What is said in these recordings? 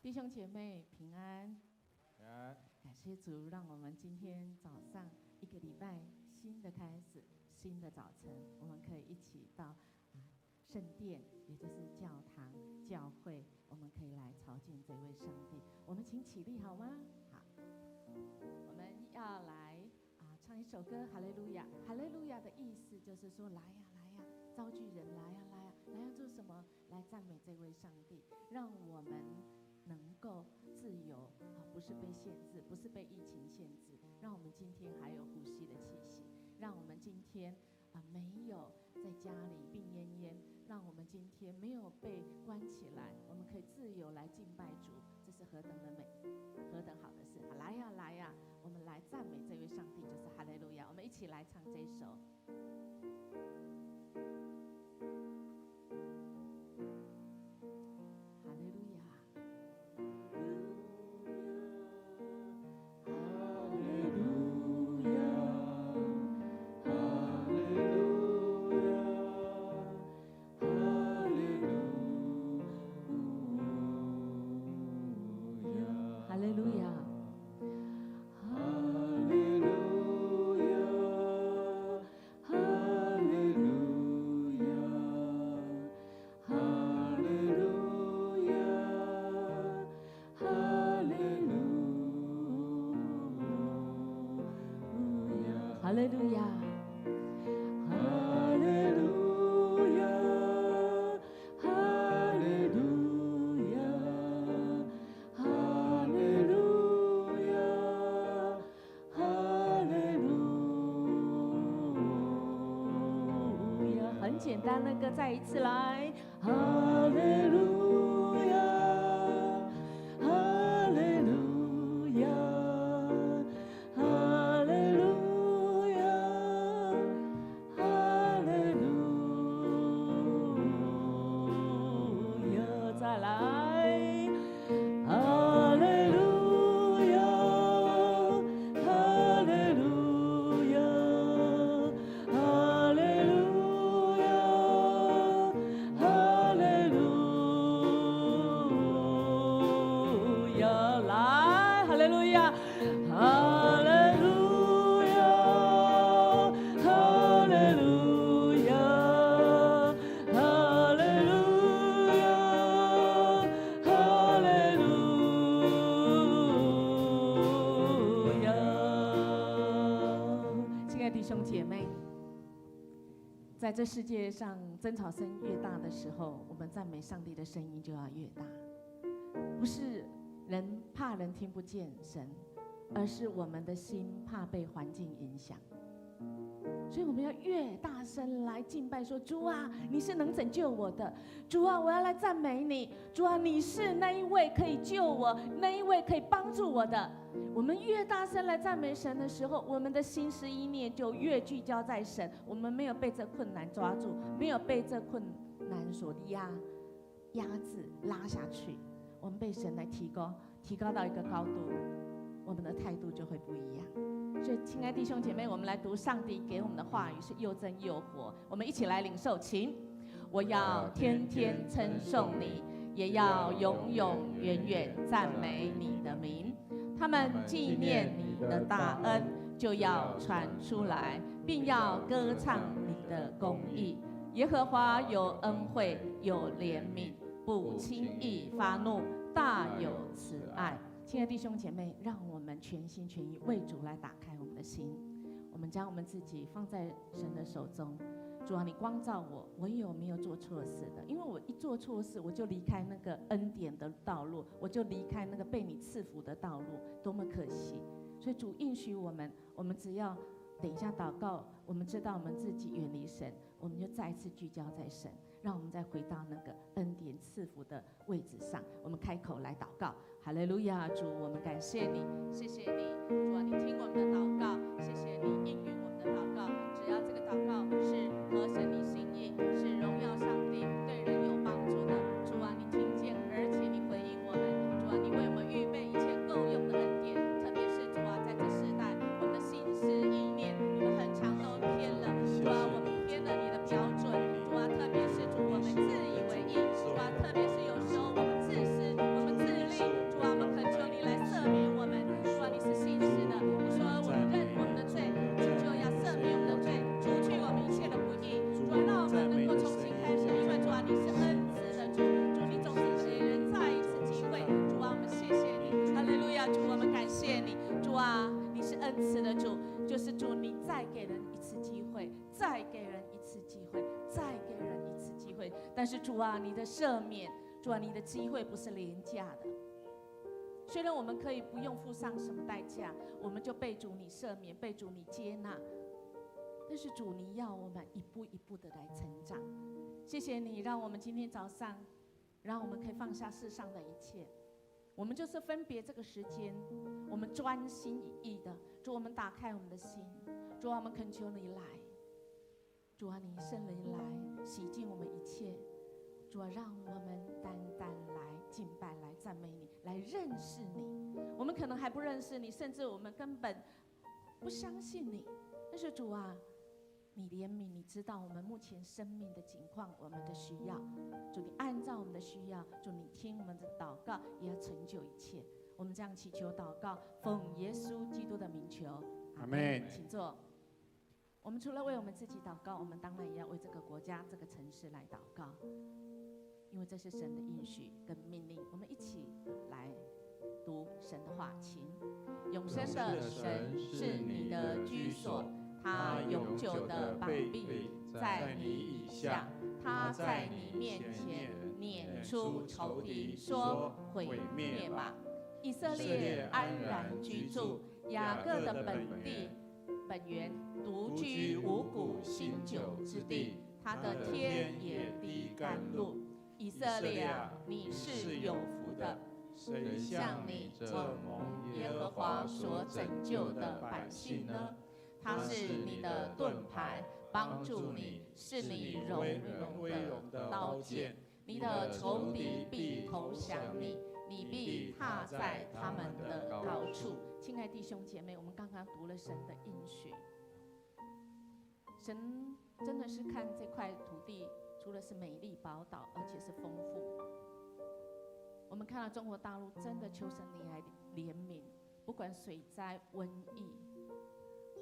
弟兄姐妹平安，平安。感谢主，让我们今天早上一个礼拜新的开始，新的早晨，我们可以一起到圣殿，也就是教堂、教会，我们可以来朝见这位上帝。我们请起立好吗？好，我们要来唱一首歌，哈利路亚。哈利路亚的意思就是说，来呀来呀，召聚人来呀来呀，来呀做什么？来赞美这位上帝，让我们能够自由，不是被限制，不是被疫情限制，让我们今天还有呼吸的气息，让我们今天没有在家里病恹恹，让我们今天没有被关起来，我们可以自由来敬拜主，这是何等的美，何等好的事！来呀来呀，我们来赞美这位上帝，就是哈利路亚。我们一起来唱这首。哈利路亚，哈利路亚，哈利路亚，哈利路亚，哈利路亚。很简单的歌，再一次来，哈利路亚，哈利路亚。在这世界上，争吵声越大的时候，我们赞美上帝的声音就要越大。不是人怕人听不见神，而是我们的心怕被环境影响。所以我们要越大声来敬拜，说：主啊，你是能拯救我的；主啊，我要来赞美你；主啊，你是那一位可以救我、那一位可以帮助我的。我们越大声来赞美神的时候，我们的心思意念就越聚焦在神。我们没有被这困难抓住，没有被这困难所压制、拉下去。我们被神来提高到一个高度，我们的态度就会不一样。所以，亲爱的弟兄姐妹，我们来读上帝给我们的话语是又真又活。我们一起来领受，请。我要天天称颂你，也要永永远远赞美你的名。他们纪念你的大恩，就要传出来，并要歌唱你的公义。耶和华有恩惠，有怜悯，不轻易发怒，大有慈爱。亲爱的弟兄姐妹，让我们全心全意为主来打开我们的心。我们将我们自己放在神的手中。主啊，你光照我，我有没有做错事的？因为我一做错事，我就离开那个恩典的道路，我就离开那个被你赐福的道路，多么可惜！所以主应许我们只要等一下祷告，我们知道我们自己远离神，我们就再一次聚焦在神，让我们再回到那个恩典赐福的位置上。我们开口来祷告，哈利路亚！主，我们感谢你，谢谢你，主啊，你听我们的祷告，谢谢你应允我们的祷告。只要这个祷告是合神你心意，是荣耀上帝，对人有帮助的，主啊，你听见，而且你回应我们，主啊，你为我们预备一切够用的恩典，特别是主啊，在这世代，我们的心思意念，我们很常都偏了，主啊，我们偏了你的标准，主啊，特别是主我们自以为义，主啊，特别是有时候我们自私，我们自利。但是主啊，你的赦免，主啊，你的机会不是廉价的。虽然我们可以不用付上什么代价，我们就被主你赦免，被主你接纳，但是主你要我们一步一步的来成长。谢谢你，让我们今天早上，让我们可以放下世上的一切，我们就是分别这个时间，我们专心一意的，主，我们打开我们的心，主啊，我们恳求你来，主啊，你圣灵来洗净我们一切，主啊，让我们单单来敬拜，来赞美你，来认识你。我们可能还不认识你，甚至我们根本不相信你，但是主啊，你怜悯，你知道我们目前生命的情况，我们的需要，主你按照我们的需要，主你听我们的祷告，也要成就一切。我们这样祈求祷告，奉耶稣基督的名求，阿们。请坐。我们除了为我们自己祷告，我们当然也要为这个国家、这个城市来祷告，因为这是神的应许跟命令。我们一起来读神的话，请。永生的神是你的居所，他永久的膀臂在你以下，他在你面前撵出仇敌，说毁灭吧。以色列安然居住，雅各的本地本源独居五谷新酒之地，他的天也滴甘露。以色列啊，你是有福的，谁像你这蒙耶和华所拯救的百姓呢？他是你的盾牌，帮助你，是你荣荣的刀剑。你的仇敌必投降你，你必踏在他们的高处。亲爱的弟兄姐妹，我们刚刚读了神的应许，神真的是看这块土地，除了是美丽宝岛，而且是丰富。我们看到中国大陆真的求神你来怜悯，不管水灾、瘟疫、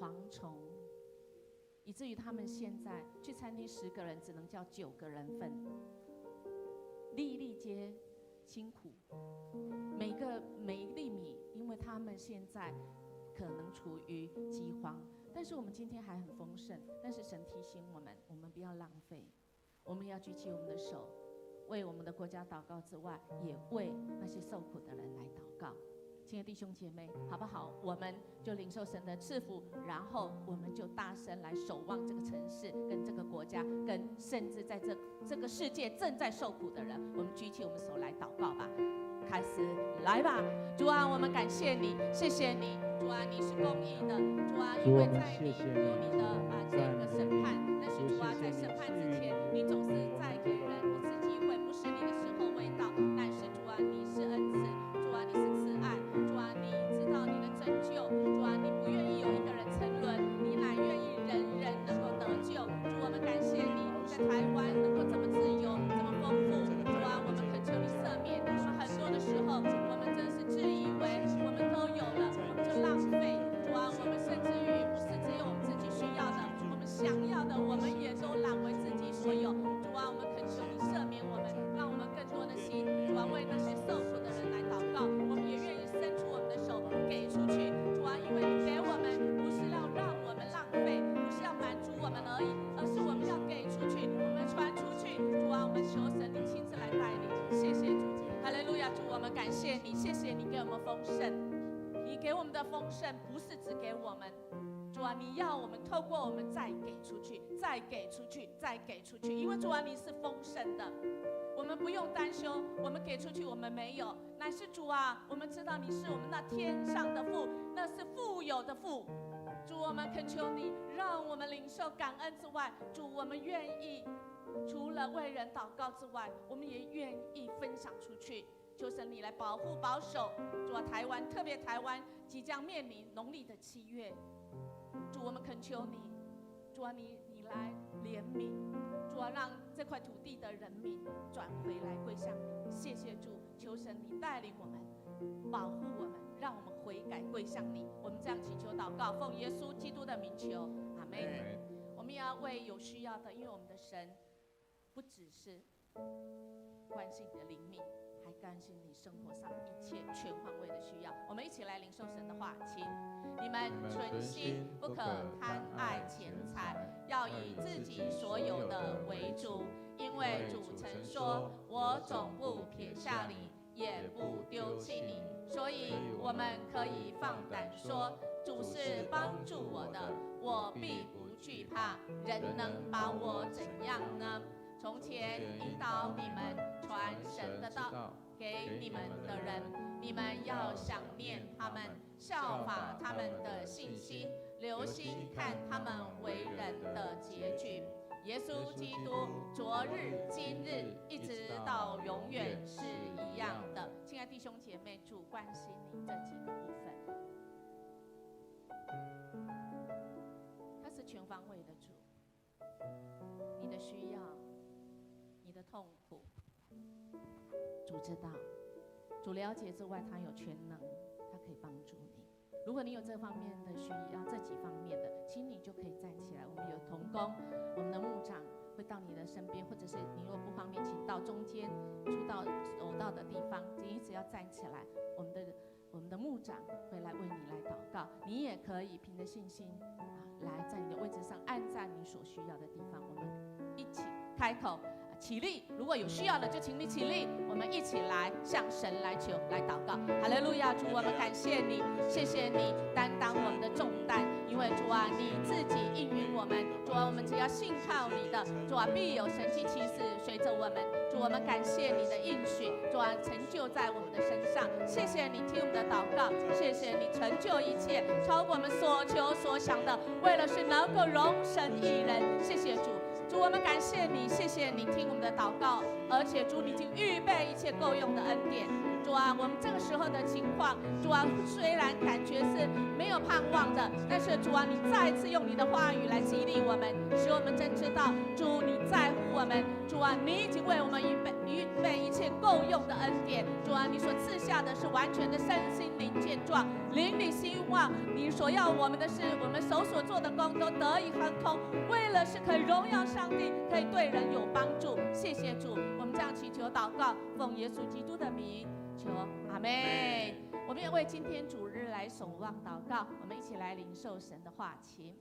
蝗虫，以至于他们现在去餐厅10个人只能叫9个人份，粒粒皆辛苦，每一粒米，因为他们现在可能处于饥荒，但是我们今天还很丰盛。但是神提醒我们，我们不要浪费，我们要举起我们的手，为我们的国家祷告之外，也为那些受苦的人来祷告。亲爱的弟兄姐妹，好不好？我们就领受神的赐福，然后我们就大声来守望这个城市、跟这个国家、跟甚至在这个世界正在受苦的人，我们举起我们手来祷告吧。开始来吧，主啊，我们感谢你，谢谢你，主啊，你是公义的，主啊，因为在你有你的这个审判，但是主啊，在审判之前，你总是在给人一次机会，不是你的时候未到，但是主啊，你是恩慈，主啊，你是慈爱，主啊，你知道你的拯救，主啊，你不愿意有一个人沉沦，你乃愿意人人能够得救。主，我们感谢你，在台湾能够这么自由，这么丰富，主啊，我们恳求你赦免。我们很多的时候，我们真是自以为我们都有了，我们就浪费。主啊，我们甚至于不是只有我们自己需要的，我们想要的，我们也都揽为自己所有。主啊，我们恳求你赦免我们，让我们更多的心，主啊，为那些受苦的人来祷告。我们也愿意伸出我们的手给出去。主啊，因为你给我们不是要让我们浪费，不是要满足我们而已，而是我们要给出去，我们传出去。主啊，我们求神你亲自来带领。谢谢主。哈利路亚，主，我们感谢你，谢谢你给我们丰盛。你给我们的丰盛不是只给我们，主啊，你要我们透过我们再给出去，再给出去，再给出去。因为主啊，你是丰盛的，我们不用担忧，我们给出去我们没有，乃是主啊，我们知道你是我们那天上的父，那是富有的父。主，我们恳求你，让我们领受感恩之外，主，我们愿意。除了为人祷告之外，我们也愿意分享出去。求神你来保护保守。主啊，台湾特别台湾即将面临农历的7月，主，我们恳求你，主啊，你来怜悯，主啊，让这块土地的人民转回来归向你。谢谢主，求神你带领我们，保护我们，让我们悔改归向你。我们这样祈求祷告，奉耶稣基督的名求，阿们。我们要为有需要的，因为我们的神不只是关心你的灵命，还关心你生活上一切全方位的需要。我们一起来领受神的话，请你们存心不可贪爱钱财，要以自己所有的为主，因因为主曾说：“我总不撇下你，也不丢弃你。”所以我们可以放胆说：“主是帮助我的，我必不惧怕。人能把我怎样呢？”从前引导你们传神的道给你们的人，你们要想念他们，效法他们的信心，留心看他们为人的结局。耶稣基督昨日、今日一直到永远是一样的。亲爱的弟兄姐妹，主关心你这几个部分，他是全方位的主，你的需要，你的痛苦，主知道，主了解之外，他有全能，他可以帮助你。如果你有这方面的需要，这几方面的，请你就可以站起来。我们有同工，我们的牧长会到你的身边，或者是你如果不方便，请到中间出到走道的地方，你只要站起来，我们的牧长会来为你来祷告。你也可以凭着信心来在你的位置上按赞你所需要的地方。我们一起开口起立，如果有需要的就请你起立，我们一起来向神来求来祷告。哈利路亚，主，我们感谢你，谢谢你担当我们的重担，因为主啊，你自己应允我们，主啊，我们只要信靠你的，主啊，必有神迹奇事随着我们。主，我们感谢你的应许，主啊，成就在我们的身上。谢谢你听我们的祷告，谢谢你成就一切，超过我们所求所想的，为了是能够荣神益人。谢谢主。主，我们感谢你，谢谢你听我们的祷告，而且主，你已经预备一切够用的恩典。主啊，我们这个时候的情况，主啊，虽然感觉是没有盼望的，但是主啊，你再次用你的话语来激励我们，使我们真知道，主你在乎我们，主啊，你已经为我们预备一切够用的恩典。主啊，你所赐下的是完全的身心灵健壮，灵里希望你所要我们的是，我们手所做的工都得以亨通，为了是可以荣耀上帝，可以对人有帮助。谢谢主，我们这样祈求祷告，奉耶稣基督的名求，阿们。我们也为今天主日来守望祷告，我们一起来领受神的话情，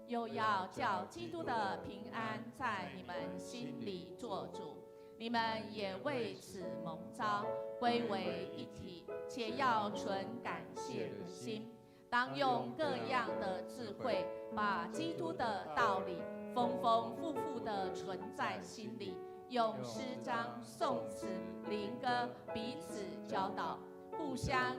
又要叫基督的平安在你们心里做主，你们也为此蒙召，归为一体，且要存感谢的心，当用各样的智慧，把基督的道理丰丰富富地存在心里，用诗章、颂词、灵歌彼此教导，互相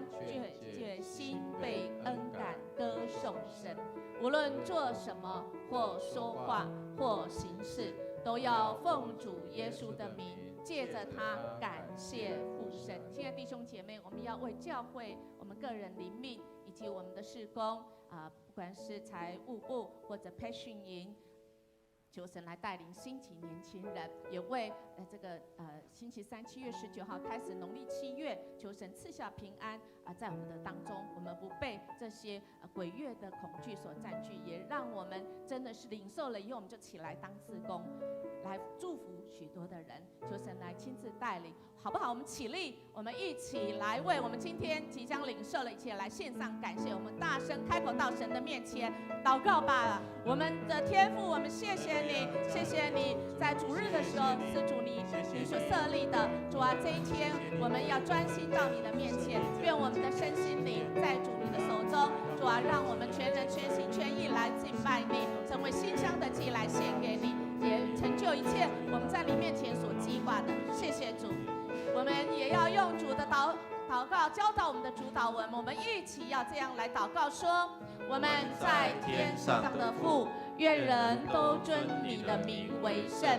决心被恩感歌颂神。无论做什么，或说话，或行事，都要奉主耶稣的名，借着他感谢父神。亲爱的弟兄姐妹，我们要为教会、我们个人灵命以及我们的事工不管是财务部或者培训营，求神来带领兴起年轻人，也为这个星期三7月19号开始农历7月，求神赐下平安在我们的当中，我们不被这些鬼月的恐惧所占据，也让我们真的是领受了以后，我们就起来当志工，来祝福许多的人。求神来亲自带领，好不好？我们起立，我们一起来为我们今天即将领受的一切来献上感谢。我们大声开口到神的面前祷告吧。我们的天父，我们谢谢你，谢谢你在主日的时候是主你所设立的。主啊，这一天我们要专心到你的面前，愿我们的身心灵在主你的手中。主啊，让我们全人全心全意来敬拜你，成为馨香的祭来献给你，也成就一切我们在你面前所计划的。谢谢主，我们也要用主的祷告教导我们的主导文，我们一起要这样来祷告说：我们在天上的父，愿人都尊你的名为圣，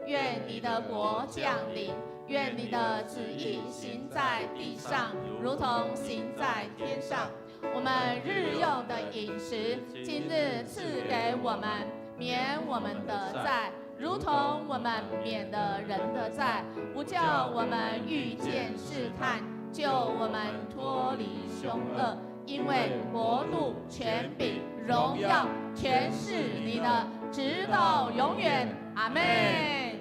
愿你的国降临，愿你的旨意行在地上，如同行在天上。我们日用的饮食，今日赐给我们，免我们的债，如同我们免了人的债，不叫我们遇见试探，救我们脱离凶恶。因为国度、权柄、荣耀，全是你的，直到永远。阿们。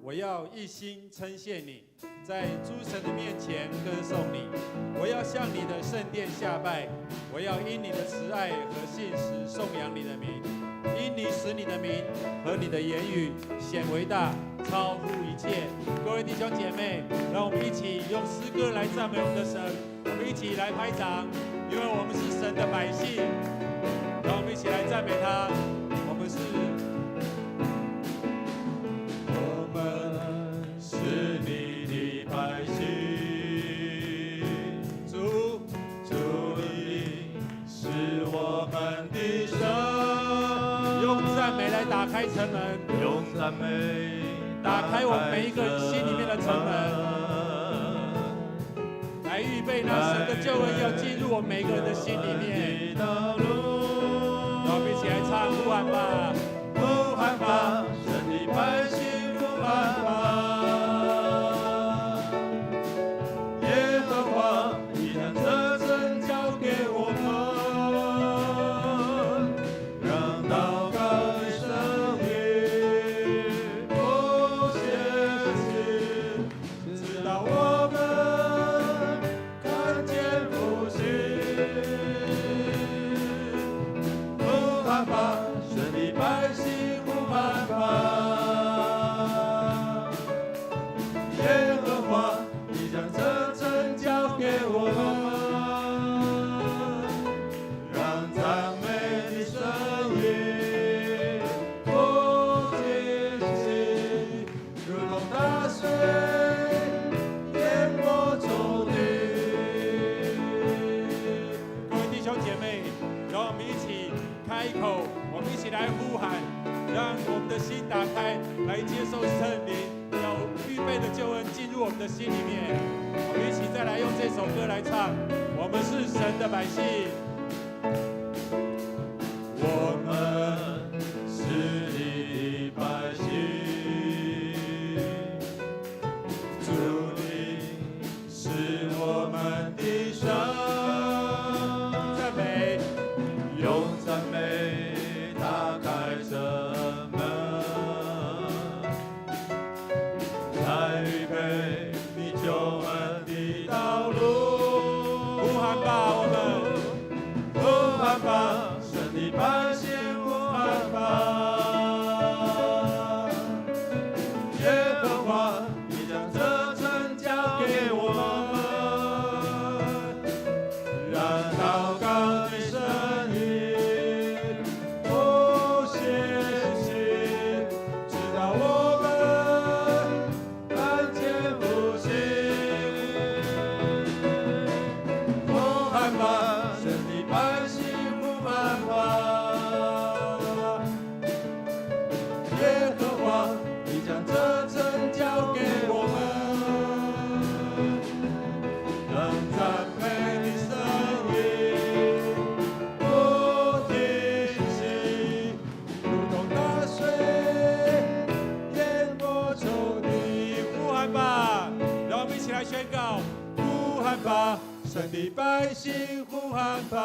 我要一心称谢你，在诸神的面前歌颂你。我要向你的圣殿下拜，我要因你的慈爱和信实颂扬你的名。因你使你的名和你的言语显为大，超乎一切。各位弟兄姐妹，让我们一起用诗歌来赞美我们的神，我们一起来拍掌，因为我们是神的百姓。让我们一起来赞美他，我们是你的百姓。主，你是我们的神。用赞美来打开城门，用赞美打开我们每一个人心里面的城门，来预备那神的救恩要进入我们每一个人的心里面。让我们一起来唱呼喊吧，呼喊吧，神的百姓呼喊吧。耶和华已将这城交给我们，让祷告的声音不歇息，直到我们看见复兴。呼喊吧，神的百姓呼喊吧。耶和华已将这城交给我们，让赞美的声音不停息，如同大水淹没仇敌。各位弟兄姐妹，让我们一起开口，我们一起来呼喊，让我们的心打开，来接受圣灵要预备的救恩进入我们的心里面。我们一起再来用这首歌来唱，我们是神的百姓，我们是你的百姓，主你是我们的神。赞美，用赞美打开城门，来预备你救恩的道路。呼喊吧，我们呼喊吧，神的百姓呼喊吧。耶和华已将这城交给我们，让祷告的声音不歇息，直到我们看见复兴。呼喊吧，神的百姓呼喊吧。耶和华已将这城交给我们，让赞美的声音不停息，如同大水淹没仇敌。呼喊吧，让我们一起来宣告，呼喊吧，神的百姓呼喊吧。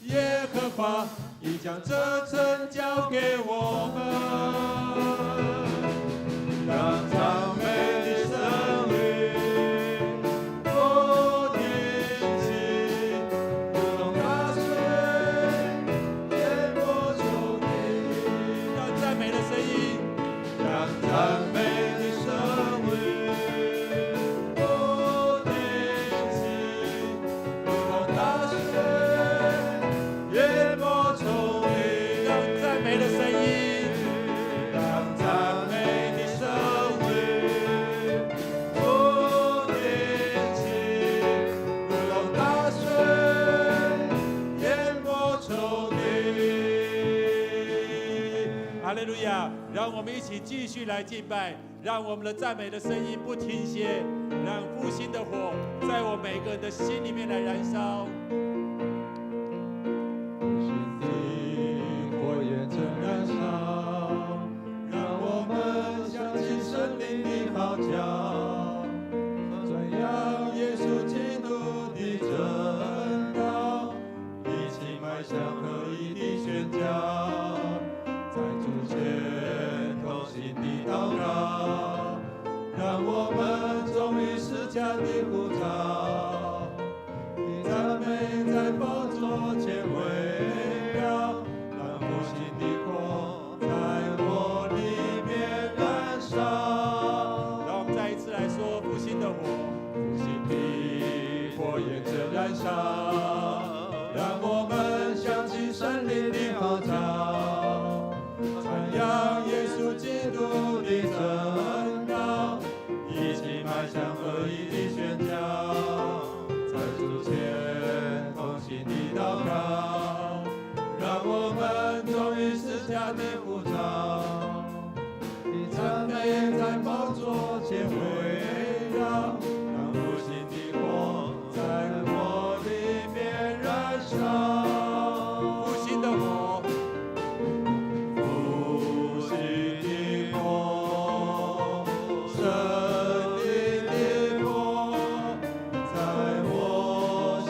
耶和华已将这城交给我们，让赞美的声音不停息，如同大水淹没仇敌。让赞美的声音，让赞美的声音不停息，如同大水淹没仇敌。让赞美的声音，让赞美的声音不停息，如同大水淹没仇敌。哈利路亚！让我们一起继续来敬拜，让我们的赞美的声音不停歇，让复兴的火在我每个人的心里面来燃烧。心的火焰正燃烧，让我们想起圣灵的号角，传扬耶稣基督的真道，一起迈向合一的宣教，在主前同心的祷告，让我们忠于释迦的呼召，以赞美在宝座前为基督的真道，一起迈向合一的宣讲，在主前同心的祷告，让我们忠于释迦的呼召，你赞美在宝座前围绕，让复兴的火在我里面燃烧。复兴的火，复兴的火，生命的火，在我心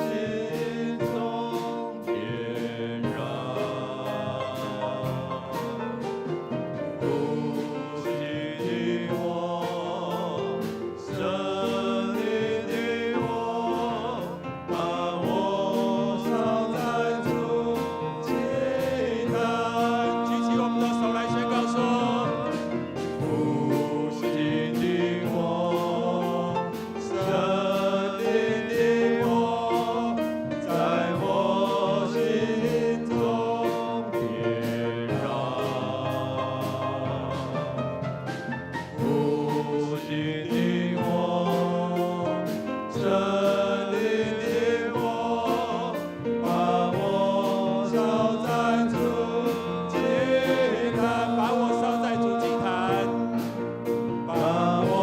中点燃。复兴的火，生命的火，把我烧在主祭坛。举起我们的手来宣告说：复兴的火，生命的火，在我心中点燃。复兴的火，生命的火，把我烧在主祭坛，把我烧在主祭坛，把我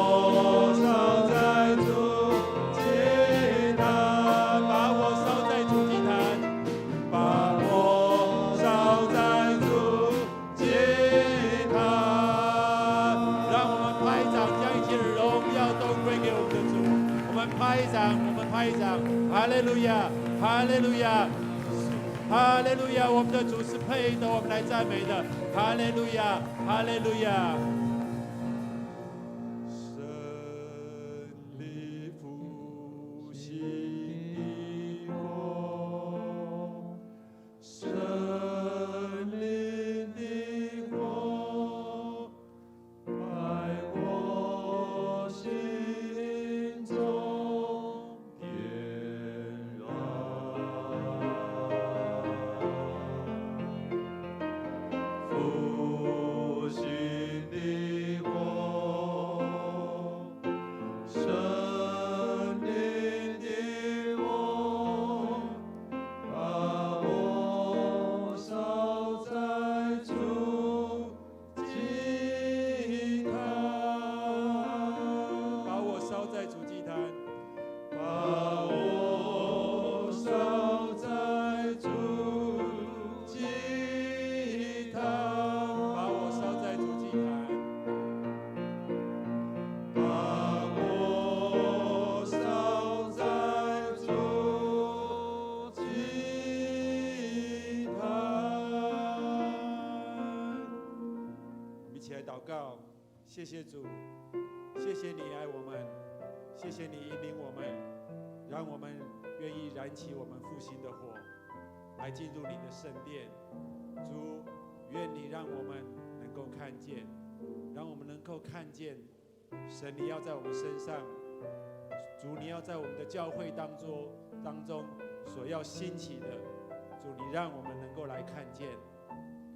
烧在主祭坛，把我烧在主祭坛，把我烧在主祭坛。让我们拍掌，将一切的荣耀都归给我们的主。我们拍掌，我们拍掌，哈利路亚，哈利路亚，哈利路亚！我们的主是配得我们来赞美的，哈利路亚，哈利路亚。胜利复兴的火，生命的火，在我心中点燃。复兴的火，生命的火，把我烧在主祭坛，把我烧在主祭坛，把我烧在主祭坛，把我烧在主祭坛，把我烧在主祭坛。我们一起来祷告，谢谢主，谢谢你爱我们，谢谢你引领我们，让我们愿意燃起我们复兴的火，来进入你的圣殿。主，愿你让我们能够看见，让我们能够看见神你要在我们身上，主你要在我们的教会当中所要兴起的，主你让我们能够来看见，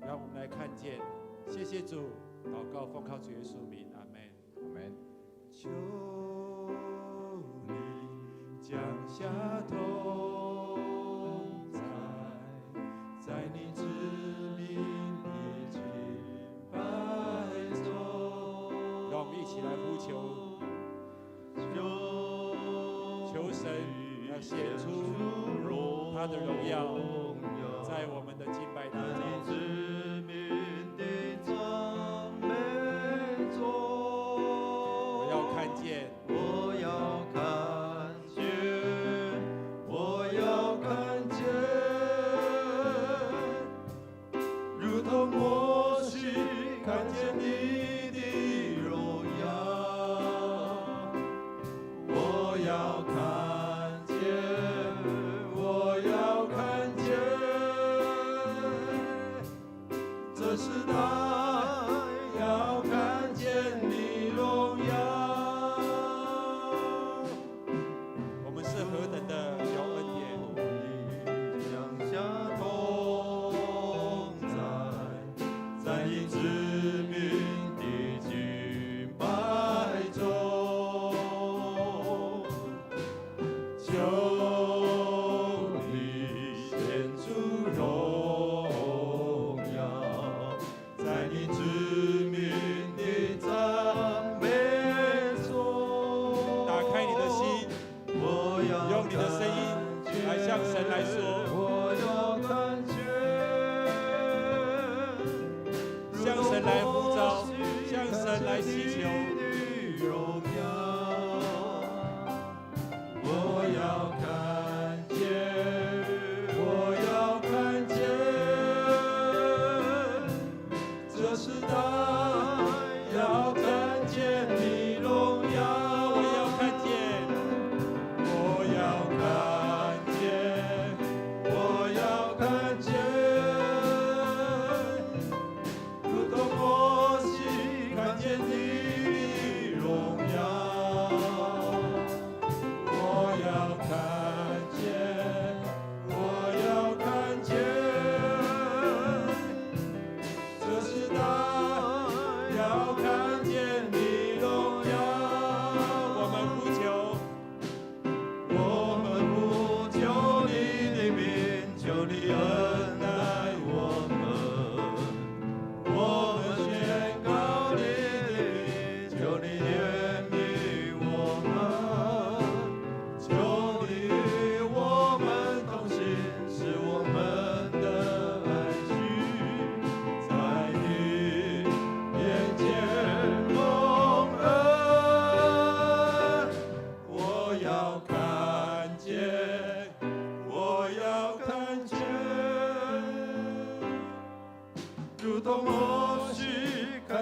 让我们来看见。谢谢主，祷告奉靠主耶稣名，阿门。阿门。求你降下同在，在你子民的敬拜中。让我们一起来呼求，求神要显出他的荣耀，在我们的敬拜当中。我要看见，我要看见，如同摩西看见你的荣耀。我要看见，我要看见，这时代要看见你荣耀。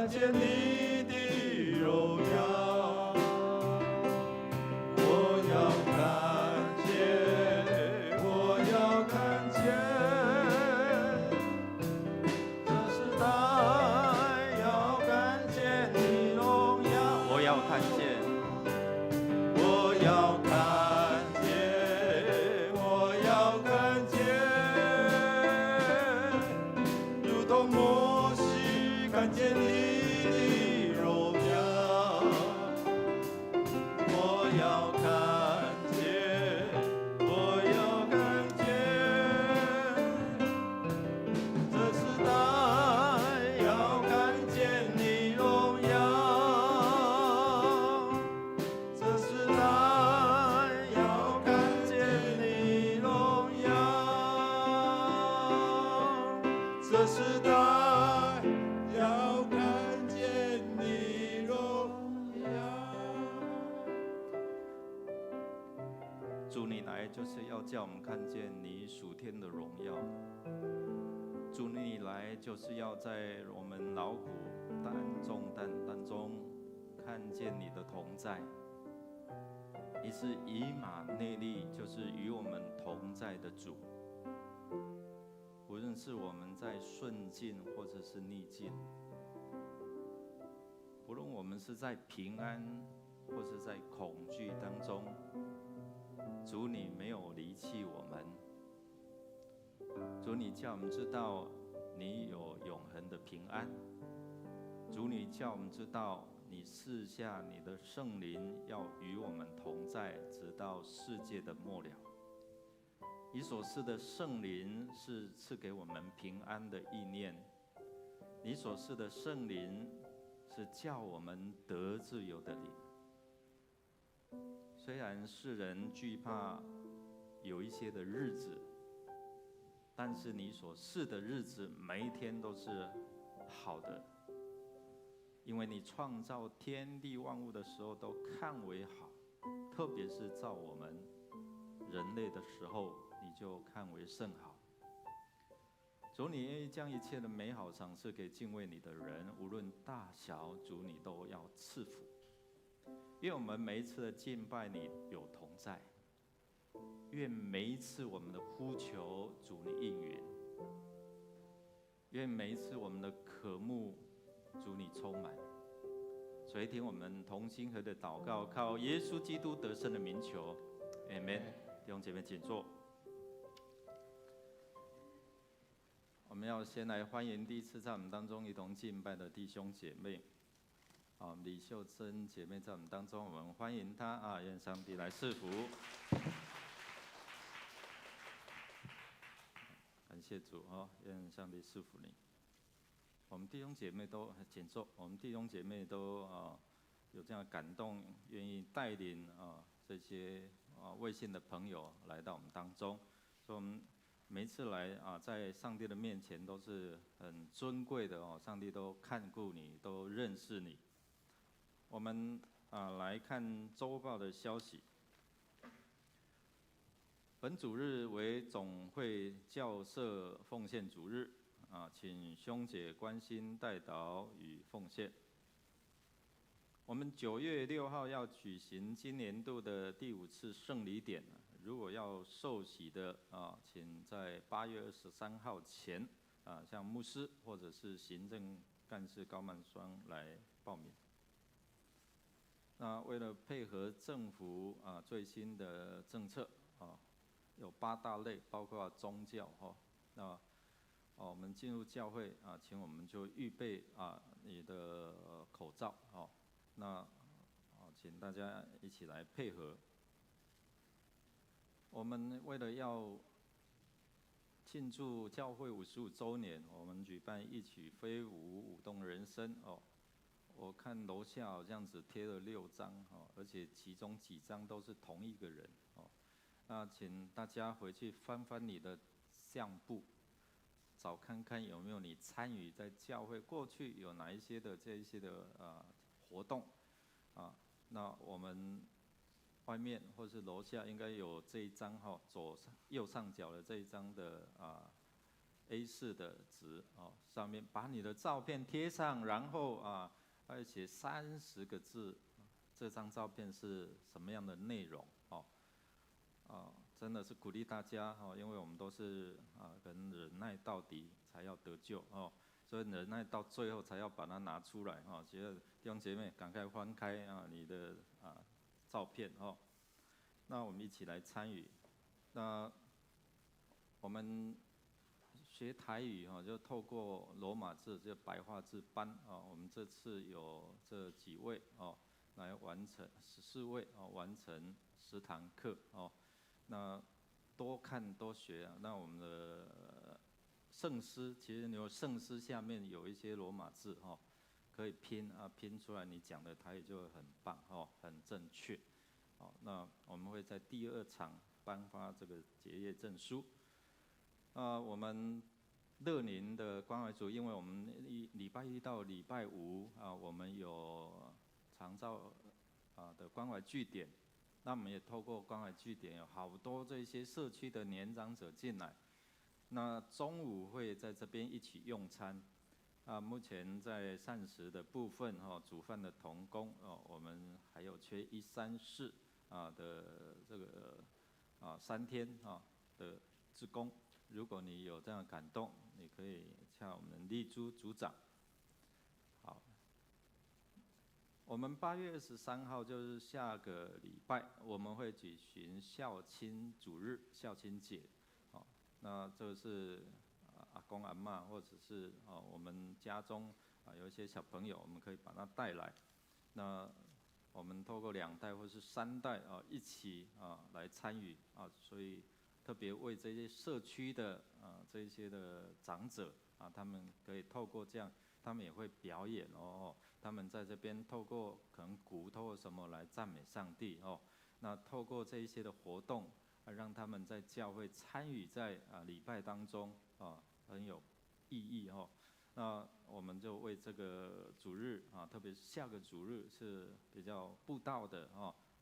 看见你的荣耀，我要看见，我要看见，这时代要看见你荣耀，我要看见，我要看见，我要看见，如同摩西看见你的荣耀，我要看见，我要看见，这时代要看见你荣耀，这时代要看见你荣耀，这时代要看见你荣耀。主，你来就是要叫我们看见你属天的荣耀。主，你来就是要在我们劳苦担重担当中看见你的同在。你是以马内利，就是与我们同在的主。无论是我们在顺境或者是逆境，无论我们是在平安或是在恐惧当中，主你没有离弃我们。主你叫我们知道你有永恒的平安。主你叫我们知道你赐下你的圣灵要与我们同在，直到世界的末了。你所赐的圣灵是赐给我们平安的意念，你所赐的圣灵是叫我们得自由的灵。虽然世人惧怕有一些的日子，但是你所赐的日子每一天都是好的，因为你创造天地万物的时候都看为好，特别是造我们人类的时候，你就看为甚好。主，你愿意将一切的美好赏赐给敬畏你的人，无论大小，主你都要赐福。愿我们每一次的敬拜你有同在，愿每一次我们的呼求主你应允，愿每一次我们的渴慕主你充满。垂听我们同心合的祷告，靠耶稣基督得胜的名求 ，Amen。弟兄姐妹，请坐。我们要先来欢迎第一次在我们当中一同敬拜的弟兄姐妹。李秀珍姐妹在我们当中，我们欢迎她啊！愿上帝来赐福。感谢主啊！愿上帝赐福你。我们弟兄姐妹都请坐。我们弟兄姐妹都有这样的感动，愿意带领这些未信的朋友来到我们当中。所以我们每一次来在上帝的面前都是很尊贵的哦，上帝都看顾你，都认识你。我们来看周报的消息。本主日为总会教社奉献主日请兄姐关心代祷与奉献。我们9月6号要举行今年度的第5次圣礼典，如果要受洗的请在8月23号前向牧师或者是行政干事高曼双来报名。那为了配合政府最新的政策有8大类，包括宗教那我们进入教会请我们就预备你的口罩那请大家一起来配合。我们为了要庆祝教会55周年，我们举办一曲飞舞舞动人生我看楼下好像只贴了6张而且其中几张都是同一个人那请大家回去翻翻你的相簿，找看看有没有你参与在教会过去有哪一些的这一些的活动那我们外面或是楼下应该有这一张右上角的这一张的 A4 的纸哦，上面把你的照片贴上，然后还要写30个字，这张照片是什么样的内容哦？真的是鼓励大家哦，因为我们都是忍耐到底才要得救哦，所以忍耐到最后才要把它拿出来哦。觉得弟兄姐妹赶快翻开你的照片哦，那我们一起来参与。那我们学台语就透过罗马字，就白话字班我们这次有这几位来完成14位完成10堂课那多看多学那我们的圣诗，其实有圣诗下面有一些罗马字可以拼拼出来，你讲的台语就会很棒很正确那我们会在第2场颁发这个结业证书。我们乐宁的关怀组，因为我们礼拜1到礼拜5我们有长照的关怀据点，那我们也透过关怀据点有好多这些社区的年长者进来，那中午会在这边一起用餐。目前在膳食的部分煮饭的同工我们还有缺134的这个3天的志工。如果你有这样的感动，你可以向我们丽珠组长。好，我们8月23号就是下个礼拜，我们会举行孝亲主日、孝亲节。那这是阿公阿嬷，或者是我们家中有一些小朋友，我们可以把他带来。那我们透过2代或是3代一起来参与所以特别为这些社区的这一些的长者他们可以透过这样，他们也会表演他们在这边透过可能鼓，透过什么来赞美上帝那透过这一些的活动让他们在教会参与在礼拜当中很有意义那我们就为这个主日特别是下个主日是比较布道的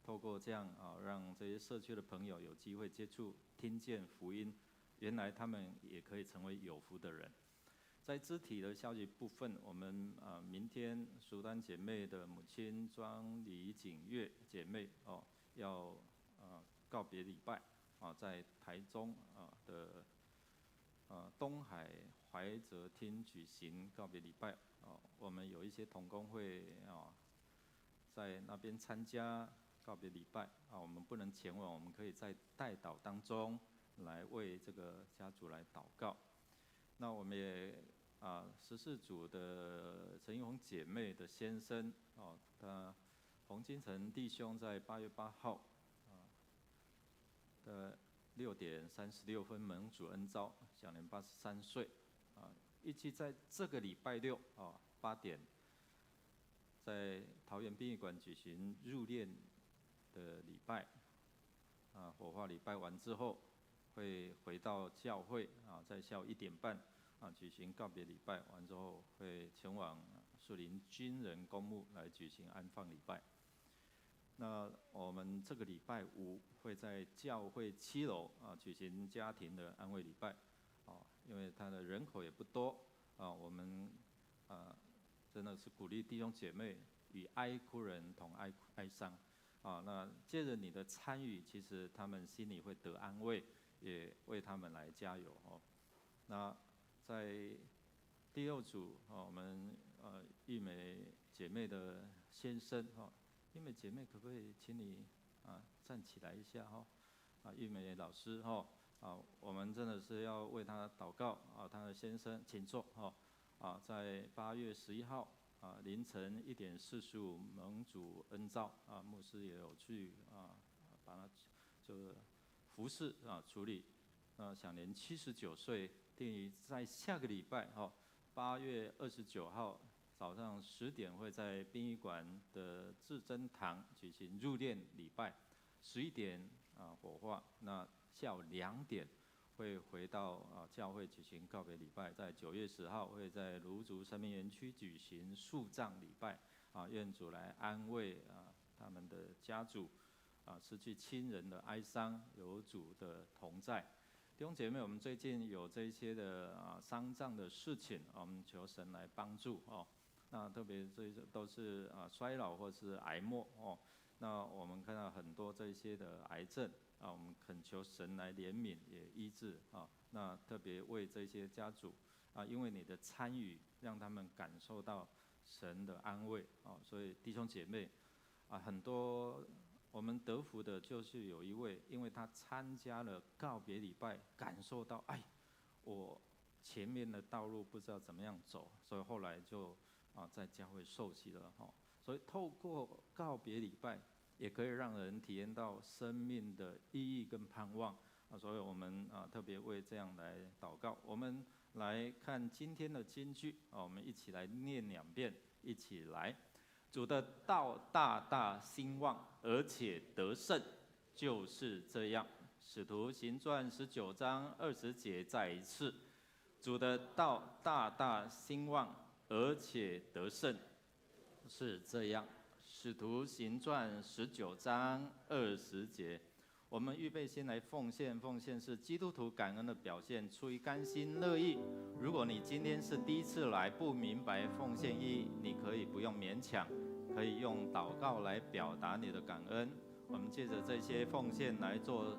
透过这样让这些社区的朋友有机会接触、听见福音，原来他们也可以成为有福的人。在肢体的消息部分，我们明天淑丹姐妹的母亲庄李景月姐妹要告别礼拜在台中的东海怀哲厅举行告别礼拜我们有一些同工会在那边参加告别礼拜我们不能前往，我们可以在代祷当中来为这个家族来祷告。那我们也14组的陈玉红姐妹的先生他洪金城弟兄在8月8号的6点36分蒙主恩召，享年83岁预计在这个礼拜68点，在桃园殡仪馆举行入殓的礼拜火化礼拜完之后，会回到教会在下午1点半举行告别礼拜，完之后会前往树林军人公墓来举行安放礼拜。那我们这个礼拜5会在教会7楼举行家庭的安慰礼拜因为他的人口也不多我们真的是鼓励弟兄姐妹与哀哭人同哀伤那借着你的参与，其实他们心里会得安慰，也为他们来加油那在第6组我们玉美姐妹的先生玉美姐妹可不可以请你站起来一下玉美老师我们真的是要为她祷告她的先生请坐在8月11号凌晨1点45蒙主恩召牧师也有去把他就服侍处理享年79岁，定于在下个礼拜8月29号早上10点会在殡仪馆的至真堂举行入殓礼拜，11点火化，那下午2点会回到教会举行告别礼拜，在9月10号会在芦竹生命园区举行树葬礼拜愿主来安慰他们的家属失去亲人的哀伤，有主的同在。弟兄姐妹，我们最近有这一些的丧葬的事情，我们求神来帮助哦。那特别这些都是衰老或是癌末哦。那我们看到很多这些的癌症我们恳求神来怜悯也医治那特别为这些家属因为你的参与，让他们感受到神的安慰所以弟兄姐妹很多。我们得福的就是有一位，因为他参加了告别礼拜，感受到我前面的道路不知道怎么样走，所以后来就在教会受洗了所以透过告别礼拜，也可以让人体验到生命的意义跟盼望所以我们特别为这样来祷告。我们来看今天的金句我们一起来念2遍，一起来。主的道大大兴旺，而且得胜，就是这样。使徒行传19章20节再一次，主的道大大兴旺，而且得胜，是这样。使徒行传19章20节。我们预备先来奉献，奉献是基督徒感恩的表现，出于甘心乐意。如果你今天是第一次来，不明白奉献意义，你可以不用勉强，可以用祷告来表达你的感恩。我们借着这些奉献来做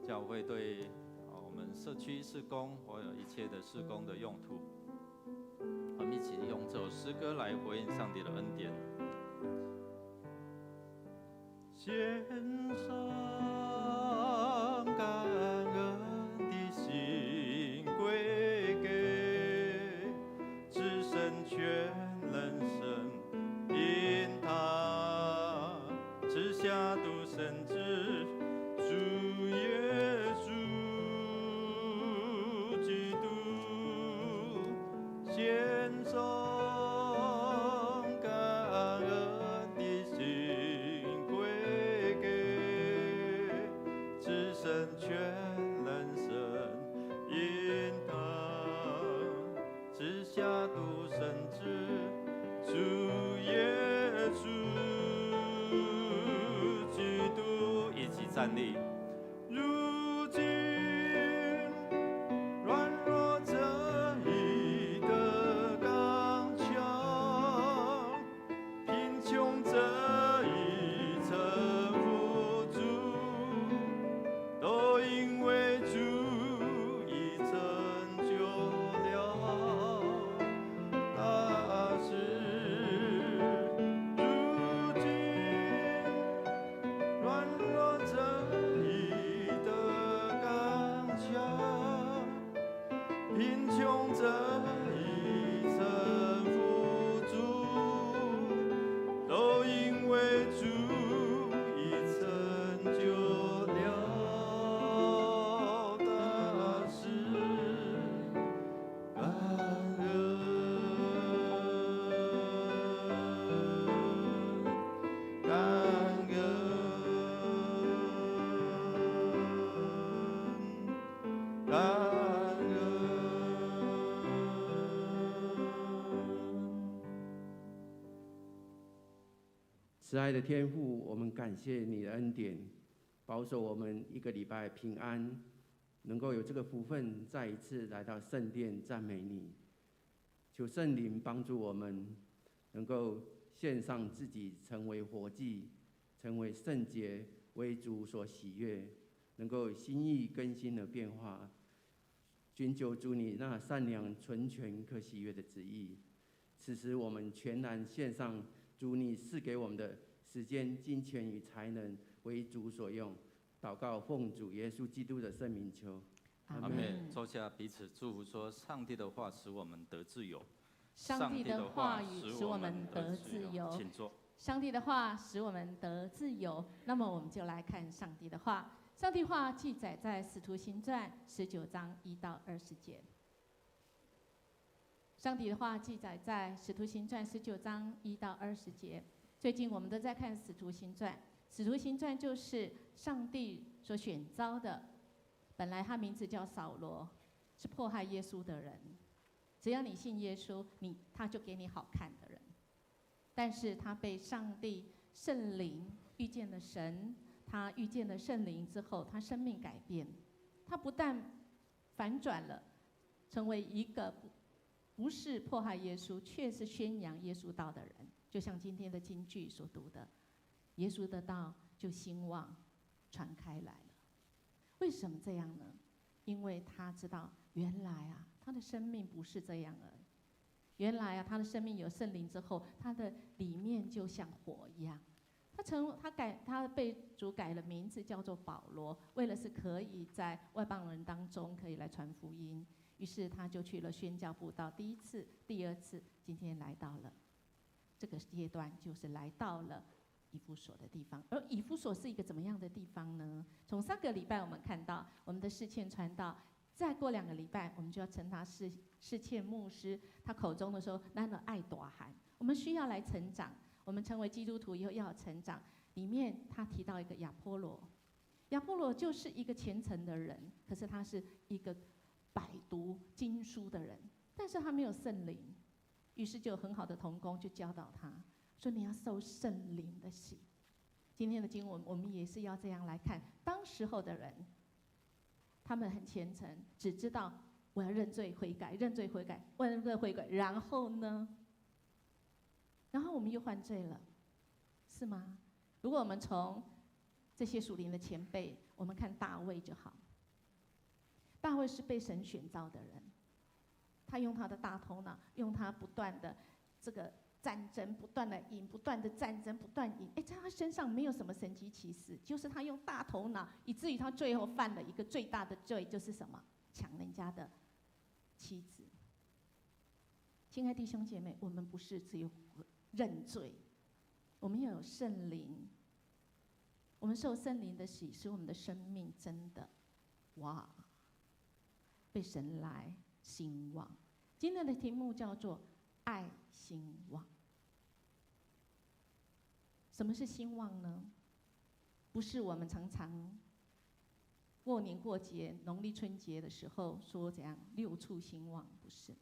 教会对我们社区事工或有一切的事工的用途。我们一起用这首诗歌来回应上帝的恩典。献上感恩的心归给至圣全能神，因他赐下独生子主耶稣基督，献上全能神，因他赐下独生子主耶稣基督，一起站立。如今软弱者已得刚强，贫穷者已臣服主。都因为主已成就了大事，如今软弱者已得刚强，贫穷者已臣服主，都因为主已成就了。慈爱的天父，我们感谢你的恩典，保守我们一个礼拜平安，能够有这个福分再一次来到圣殿赞美你。求圣灵帮助我们，能够献上自己成为活祭，成为圣洁，为主所喜悦，能够心意更新的变化，寻求主你那善良、纯全、可喜悦的旨意。此时我们全然献上主你赐给我们的时间、金钱与才能，为主所用。祷告奉主耶稣基督的圣名求，阿们。坐下，彼此祝福说：上帝的话使我们得自由。上帝的话语使我们得自由。请坐。上帝的话使我们得自由。那么我们就来看上帝的话。上帝话记载在《使徒行传》19章1到20节。上帝的话记载在《使徒行传》19章1到20节。最近我们都在看《使徒行传》，《使徒行传》就是上帝所选召的。本来他名字叫扫罗，是迫害耶稣的人。只要你信耶稣，他就给你好看的人。但是他被上帝圣灵遇见了神，他遇见了圣灵之后，他生命改变。他不但反转了，成为一个不是迫害耶稣，却是宣扬耶稣道的人。就像今天的金句所读的，耶稣的道就兴旺传开来了。为什么这样呢？因为他知道，原来啊，他的生命不是这样而已。原来啊，他的生命有圣灵之后，他的里面就像火一样。他被主改了名字，叫做保罗，为了是可以在外邦人当中可以来传福音。于是他就去了宣教布道，第一次、第二次，今天来到了这个阶段，就是来到了以弗所的地方。而以弗所是一个怎么样的地方呢？从上个礼拜我们看到我们的世谦传道，再过2个礼拜我们就要称他世谦牧师，他口中的说那个爱大汉，我们需要来成长。我们成为基督徒以后要成长，里面他提到一个亚波罗，亚波罗就是一个虔诚的人，可是他是一个百读经书的人，但是他没有圣灵，于是就有很好的同工就教导他说，你要受圣灵的洗。今天的经文我们也是要这样来看，当时候的人他们很虔诚，只知道我要认罪悔改，认罪悔改，认罪悔改，然后呢，然后我们又犯罪了，是吗？如果我们从这些属灵的前辈，我们看大卫就好。大卫是被神选召的人，他用他的大头脑，用他不断的这个战争，不断的赢，不断的战争，不断赢。在他身上没有什么神迹奇事，就是他用大头脑，以至于他最后犯了一个最大的罪，就是什么？抢人家的妻子。亲爱弟兄姐妹，我们不是只有认罪，我们要有圣灵。我们受圣灵的洗，使我们的生命真的，哇，被神来兴旺。今天的题目叫做“爱兴旺”。什么是兴旺呢？不是我们常常过年过节、农历春节的时候说怎样6处兴旺，不是。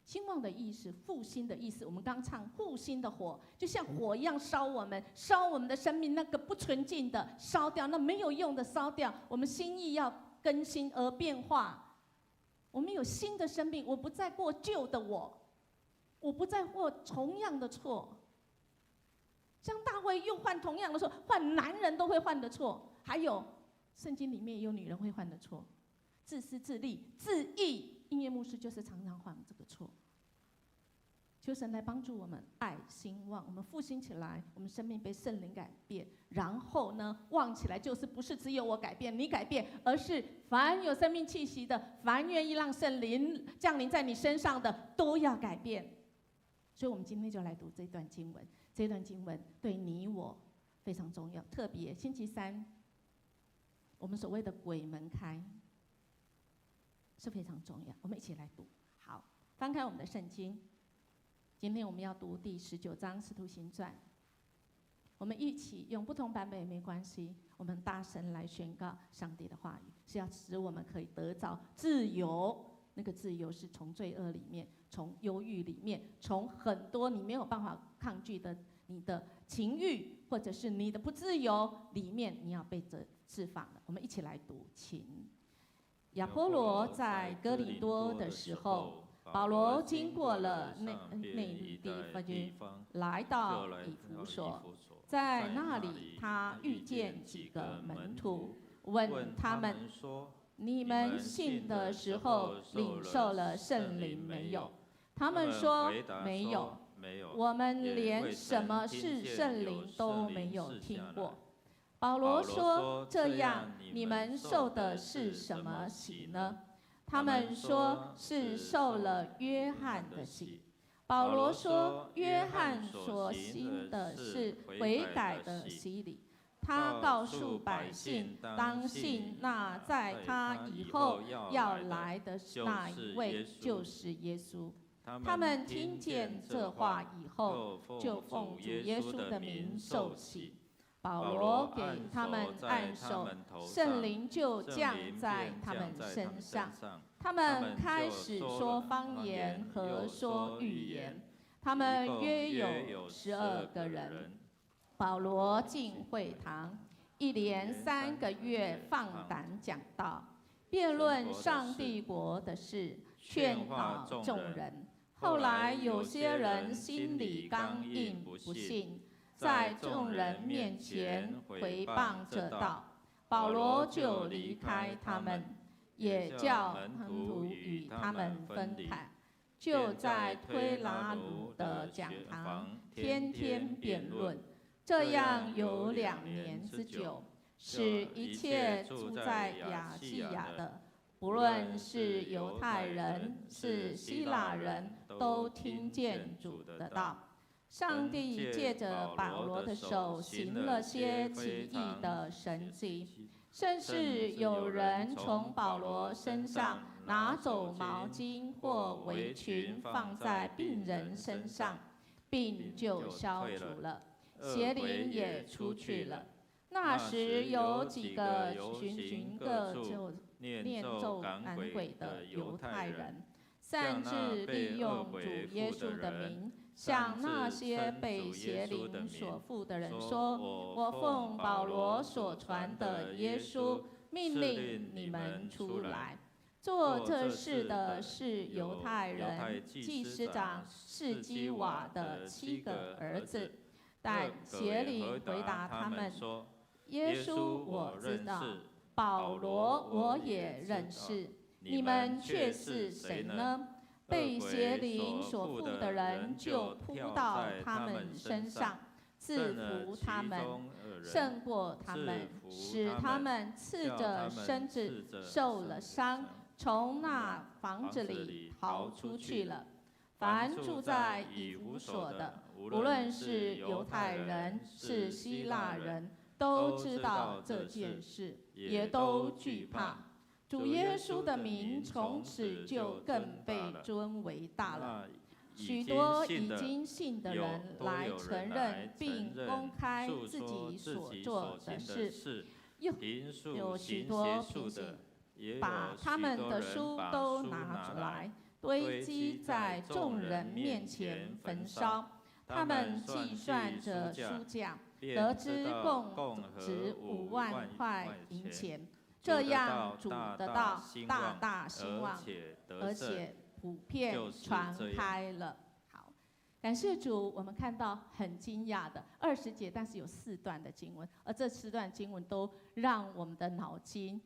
兴旺的意思，复兴的意思。我们刚唱复兴的火，就像火一样烧我们，烧我们的生命，那个不纯净的烧掉，那没有用的烧掉。我们心意要更新而变化，我们有新的生命，我不再过旧的我不再过同样的错。像大卫又犯同样的错，犯男人都会犯的错，还有圣经里面也有女人会犯的错，自私自利自义。音乐牧师就是常常犯这个错。求神来帮助我们，爱兴旺，我们复兴起来，我们生命被圣灵改变，然后呢，旺起来就是不是只有我改变，你改变，而是凡有生命气息的，凡愿意让圣灵降临在你身上的，都要改变。所以我们今天就来读这段经文，这段经文对你我非常重要，特别星期三，我们所谓的鬼门开是非常重要，我们一起来读。好，翻开我们的圣经，今天我们要读第19章《使徒行传》，我们一起用不同版本也没关系，我们大声来宣告上帝的话语，是要使我们可以得着自由。那个自由是从罪恶里面，从忧郁里面，从很多你没有办法抗拒的你的情欲，或者是你的不自由里面，你要被释放了。我们一起来读，请。亚波罗在哥林多的时候，保罗经过了那地方，来到以弗所，在那里他遇见几个门徒，问他们说：“你们信的时候领受了圣灵没有？”他们说：“没有，我们连什么是圣灵都没有听过。”保罗说：“这样，你们受的是什么洗呢？”他们说：“是受了约翰的洗。”保罗说：“约翰所行的是悔改的洗礼。他告诉百姓，当信那在他以后要来的那一位就是耶稣。”他们听见这话以后，就奉主耶稣的名受洗。保罗给他们按手，圣灵就降在他们身上。他们开始说方言和说预言。他们约有12个人。保罗进会堂，一连3个月放胆讲道，辩论上帝国的事，劝导众人。后来有些人心里刚硬，不信，在众人面前毁谤这道，保罗就离开他们，也叫门徒与他们分开，就在推拿鲁的讲堂天天辩论，这样有2年之久，使一切住在亚细亚的，不论是犹太人是希腊人，都听见主的道。上帝借着保罗的手行了些奇异的神迹，甚至有人从保罗身上拿走毛巾或围裙放在病人身上，病就消除了，邪灵也出去了。那时有几个循各就念咒赶鬼的犹太人，擅自利用主耶稣的名，向那些被邪灵所附的人说：“我奉保罗所传的耶稣，命令你们出来。”做这事的是犹太人祭司长士基瓦的7个儿子，但邪灵回答他们：“耶稣我知道，保罗我也认识，你们却是谁呢？”被邪灵所附的人就扑到他们身上，制服他们，胜过他们，使他们赤着身子受了伤，从那房子里逃出去了。凡住在以弗所的，无论是犹太人是希腊人，都知道这件事，也都惧怕。主耶稣的名从此就更被尊为大了。许多已经信的人来承认并公开自己所做的事，又有许多平行，把他们的书都拿出来，堆积在众人面前焚烧。他们计算着书价，得知共值5万块银钱。这样主的道大大兴旺，而且普遍传开了。好，感谢主，我们看到很惊讶的20节，但是有4段的经文，而这4段经文都让我们的脑筋，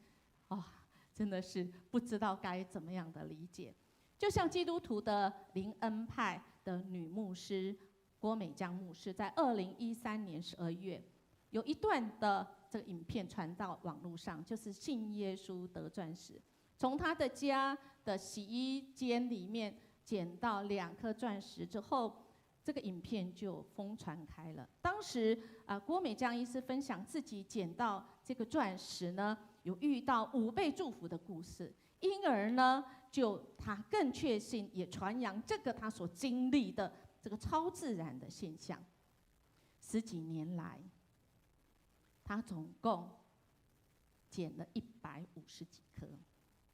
真的是不知道该怎么样的理解。就像基督徒的灵恩派的女牧师郭美江牧师，在2013年12月，有一段的这个影片传到网络上，就是信耶稣得钻石，从他的家的洗衣间里面捡到2颗钻石之后，这个影片就疯传开了。当时郭美江医师分享自己捡到这个钻石呢，有遇到5倍祝福的故事，因而呢，他更确信也传扬这个他所经历的这个超自然的现象。10几年来，他总共捡了150几颗，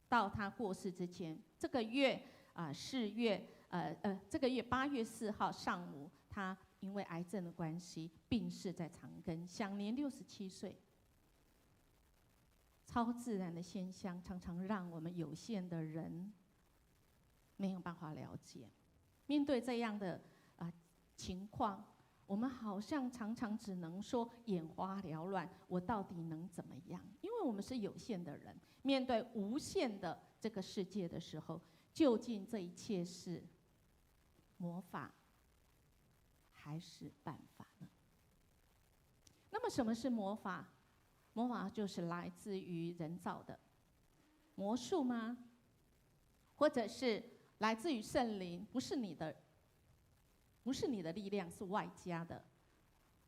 到他过世之前，这个月8月4号上午，他因为癌症的关系病逝在长庚，享年67岁。超自然的现象常常让我们有限的人没有办法了解。面对这样的情况，我们好像常常只能说眼花缭乱，我到底能怎么样？因为我们是有限的人，面对无限的这个世界的时候，究竟这一切是魔法还是办法呢？那么什么是魔法？魔法就是来自于人造的魔术吗？或者是来自于圣灵？不是你的力量，是外加的。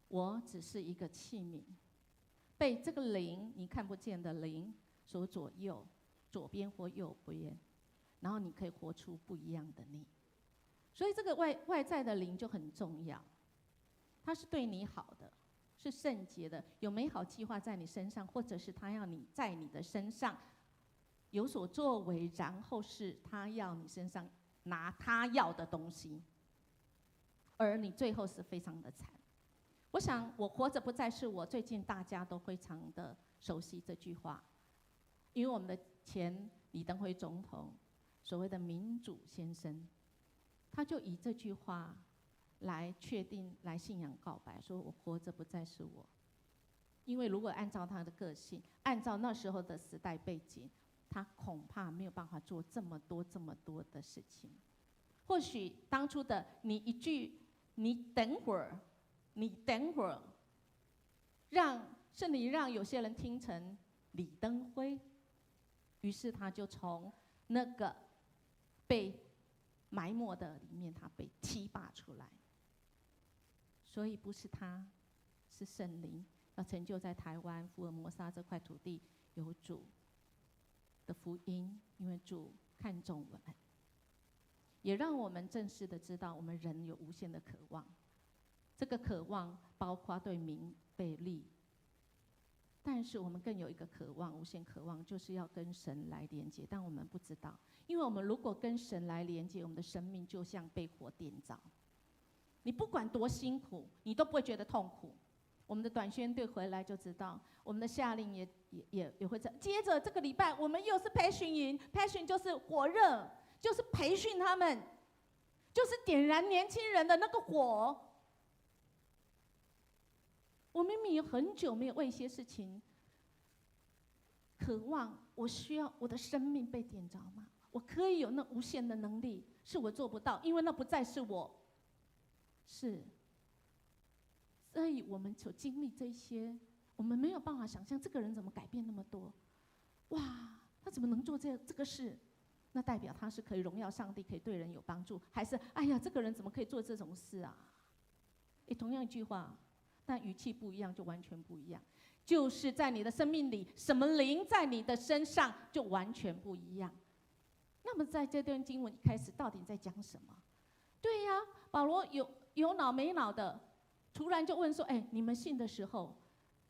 我只是一个器皿，被这个灵，你看不见的灵所左右，左边或右边，然后你可以活出不一样的你。所以这个外在的灵就很重要，它是对你好的，是圣洁的，有美好计划在你身上，或者是他要你在你的身上有所作为，然后是他要你身上拿他要的东西，而你最后是非常的惨。我想我活着不再是我，最近大家都非常的熟悉这句话。因为我们的前李登辉总统所谓的民主先生，他就以这句话来确定、来信仰告白，说我活着不再是我。因为如果按照他的个性，按照那时候的时代背景，他恐怕没有办法做这么多的事情。或许当初的你一句“你等会儿”，让圣灵让有些人听成李登辉，于是他就从那个被埋没的里面，他被提拔出来。所以不是他，是圣灵要成就在台湾福尔摩沙这块土地有主的福音，因为主看重我们，也让我们正式的知道，我们人有无限的渴望。这个渴望包括对名被利，但是我们更有一个渴望，无限渴望，就是要跟神来连接。但我们不知道，因为我们如果跟神来连接，我们的生命就像被火电着。你不管多辛苦，你都不会觉得痛苦。我们的短宣队回来就知道，我们的夏令也会这样。接着这个礼拜，我们又是培训营，培训就是火热，就是培训他们，就是点燃年轻人的那个火。我明明有很久没有为一些事情渴望，我需要我的生命被点着吗？我可以有那无限的能力，是我做不到，因为那不再是我。是，所以我们所经历这些，我们没有办法想象这个人怎么改变那么多。哇，他怎么能做这个事？那代表他是可以荣耀上帝，可以对人有帮助，还是哎呀，这个人怎么可以做这种事啊？同样一句话，但语气不一样，就完全不一样。就是在你的生命里，什么灵在你的身上，就完全不一样。那么在这段经文一开始，到底在讲什么？对呀，保罗有脑没脑的，突然就问说：“哎，你们信的时候，